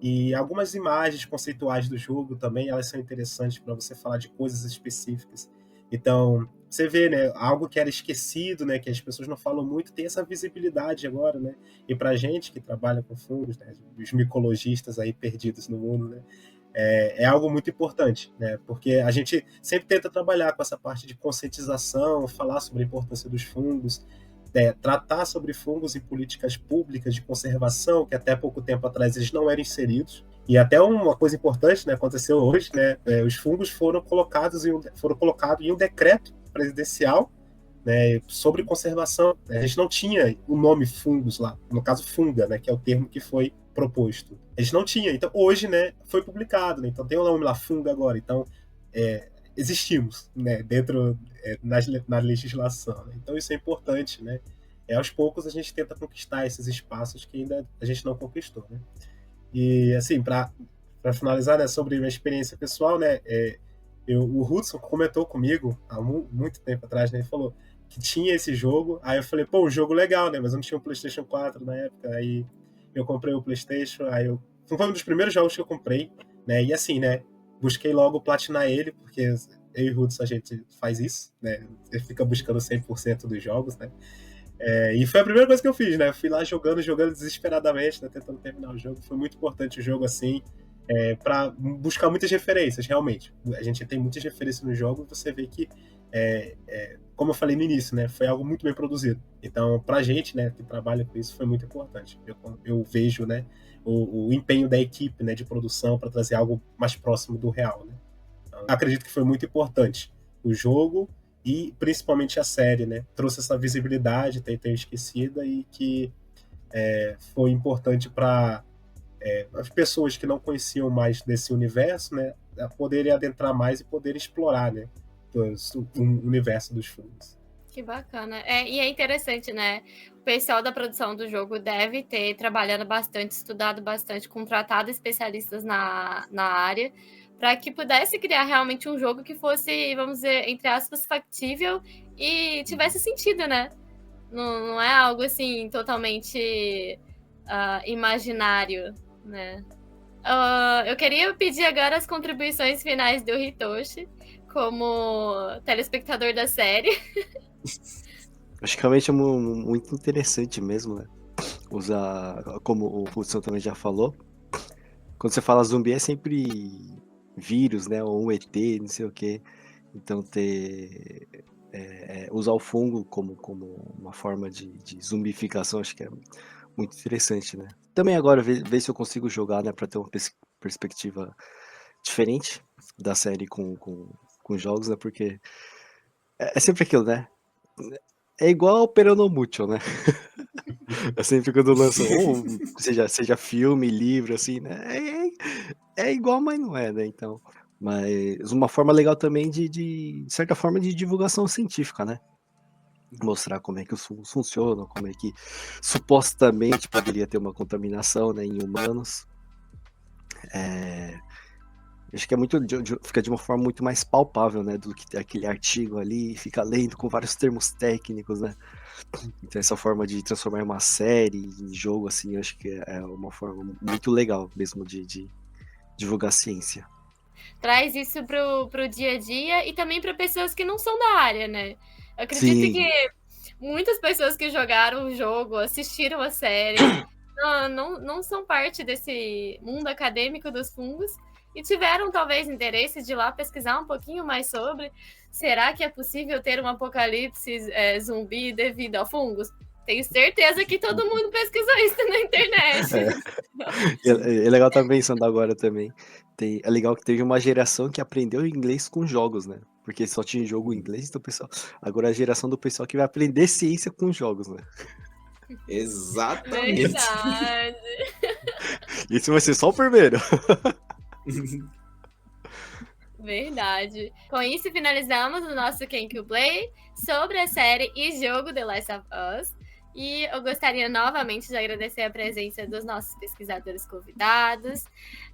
E algumas imagens conceituais do jogo também, elas são interessantes para você falar de coisas específicas. Então, você vê, né, algo que era esquecido, né, que as pessoas não falam muito, tem essa visibilidade agora, né? E pra gente que trabalha com fungos, né, os micologistas aí perdidos no mundo, né, é algo muito importante, né? Porque a gente sempre tenta trabalhar com essa parte de conscientização, falar sobre a importância dos fungos, tratar sobre fungos em políticas públicas de conservação, que até pouco tempo atrás eles não eram inseridos. E até uma coisa importante, né, aconteceu hoje, né, os fungos foram colocados em um decreto presidencial, né, sobre conservação. A gente não tinha o nome fungos lá, no caso funga, né, que é o termo que foi proposto. A gente não tinha. Então hoje, né, foi publicado, né, então tem o nome lá funga agora. Então existimos, né, dentro na legislação. Né? Então isso é importante, né? Aos poucos a gente tenta conquistar esses espaços que ainda a gente não conquistou, né? E assim, para finalizar, né, sobre minha experiência pessoal, né, o Hudson comentou comigo há muito tempo atrás, né, ele falou que tinha esse jogo, aí eu falei, pô, um jogo legal, né, mas eu não tinha um PlayStation 4 na época, aí eu comprei o PlayStation, foi um dos primeiros jogos que eu comprei, né, e assim, né, busquei logo platinar ele, porque eu e o Hudson a gente faz isso, né, ele fica buscando 100% dos jogos, né, e foi a primeira coisa que eu fiz, né? Eu fui lá jogando desesperadamente, né? Tentando terminar o jogo. Foi muito importante o jogo, assim, para buscar muitas referências, realmente. A gente tem muitas referências no jogo e você vê que, como eu falei no início, né? Foi algo muito bem produzido. Então, pra gente, né, que trabalha com isso, foi muito importante. Eu vejo, né, o empenho da equipe, né, de produção para trazer algo mais próximo do real, né? Então, acredito que foi muito importante o jogo e principalmente a série, né? Trouxe essa visibilidade, tem esquecida, e que foi importante para as pessoas que não conheciam mais desse universo, né, poderem adentrar mais e poderem explorar, né, o universo dos fungos. Que bacana. E é interessante, né? O pessoal da produção do jogo deve ter trabalhado bastante, estudado bastante, contratado especialistas na área, para que pudesse criar realmente um jogo que fosse, vamos dizer, entre aspas, factível e tivesse sentido, né? Não é algo assim totalmente imaginário, né? Eu queria pedir agora as contribuições finais do Hitoshi como telespectador da série. Acho que realmente é muito interessante mesmo, né? Usar, como o Hudson também já falou, quando você fala zumbi é sempre vírus, né? Ou um ET, não sei o quê. Então usar o fungo como uma forma de zumbificação, acho que é muito interessante, né? Também agora ver se eu consigo jogar, né? Pra ter uma perspectiva diferente da série com jogos, né? Porque é sempre aquilo, né? É igual ao Peronomútil, né? É sempre quando lançam, seja filme, livro, assim, né? É igual, mas não é, né? Então, mas uma forma legal também de certa forma, de divulgação científica, né? Mostrar como é que os fungos funcionam, como é que supostamente poderia ter uma contaminação, né, em humanos. Acho que fica de uma forma muito mais palpável, né, do que ter aquele artigo ali, fica lendo com vários termos técnicos, né. Então essa forma de transformar uma série em jogo, assim, eu acho que é uma forma muito legal mesmo de divulgar ciência. Traz isso pro dia a dia e também para pessoas que não são da área, né? Eu acredito que muitas pessoas que jogaram o jogo, assistiram a série, não são parte desse mundo acadêmico dos fungos e tiveram talvez interesse de ir lá pesquisar um pouquinho mais sobre. Será que é possível ter um apocalipse zumbi devido a fungos? Tenho certeza que todo mundo pesquisou isso na internet. É legal estar pensando agora também. É legal que teve uma geração que aprendeu inglês com jogos, né? Porque só tinha jogo em inglês, então pessoal. Agora a geração do pessoal que vai aprender ciência com jogos, né? Exatamente. Verdade. Esse vai ser só o primeiro. Verdade. Com isso, finalizamos o nosso Can You Play sobre a série e jogo The Last of Us. E eu gostaria novamente de agradecer a presença dos nossos pesquisadores convidados.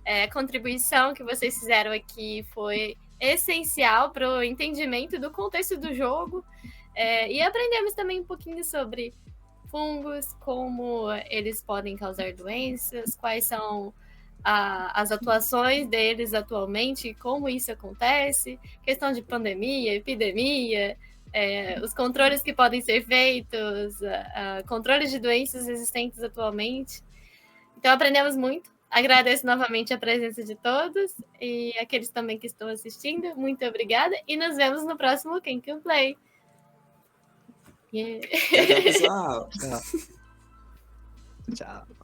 A contribuição que vocês fizeram aqui foi essencial para o entendimento do contexto do jogo. E aprendemos também um pouquinho sobre fungos, como eles podem causar doenças, quais são as atuações deles atualmente, como isso acontece, questão de pandemia, epidemia, os controles que podem ser feitos, controles de doenças existentes atualmente. Então, aprendemos muito. Agradeço novamente a presença de todos e aqueles também que estão assistindo. Muito obrigada e nos vemos no próximo Can You Play. Yeah. Tchau, pessoal. Tchau.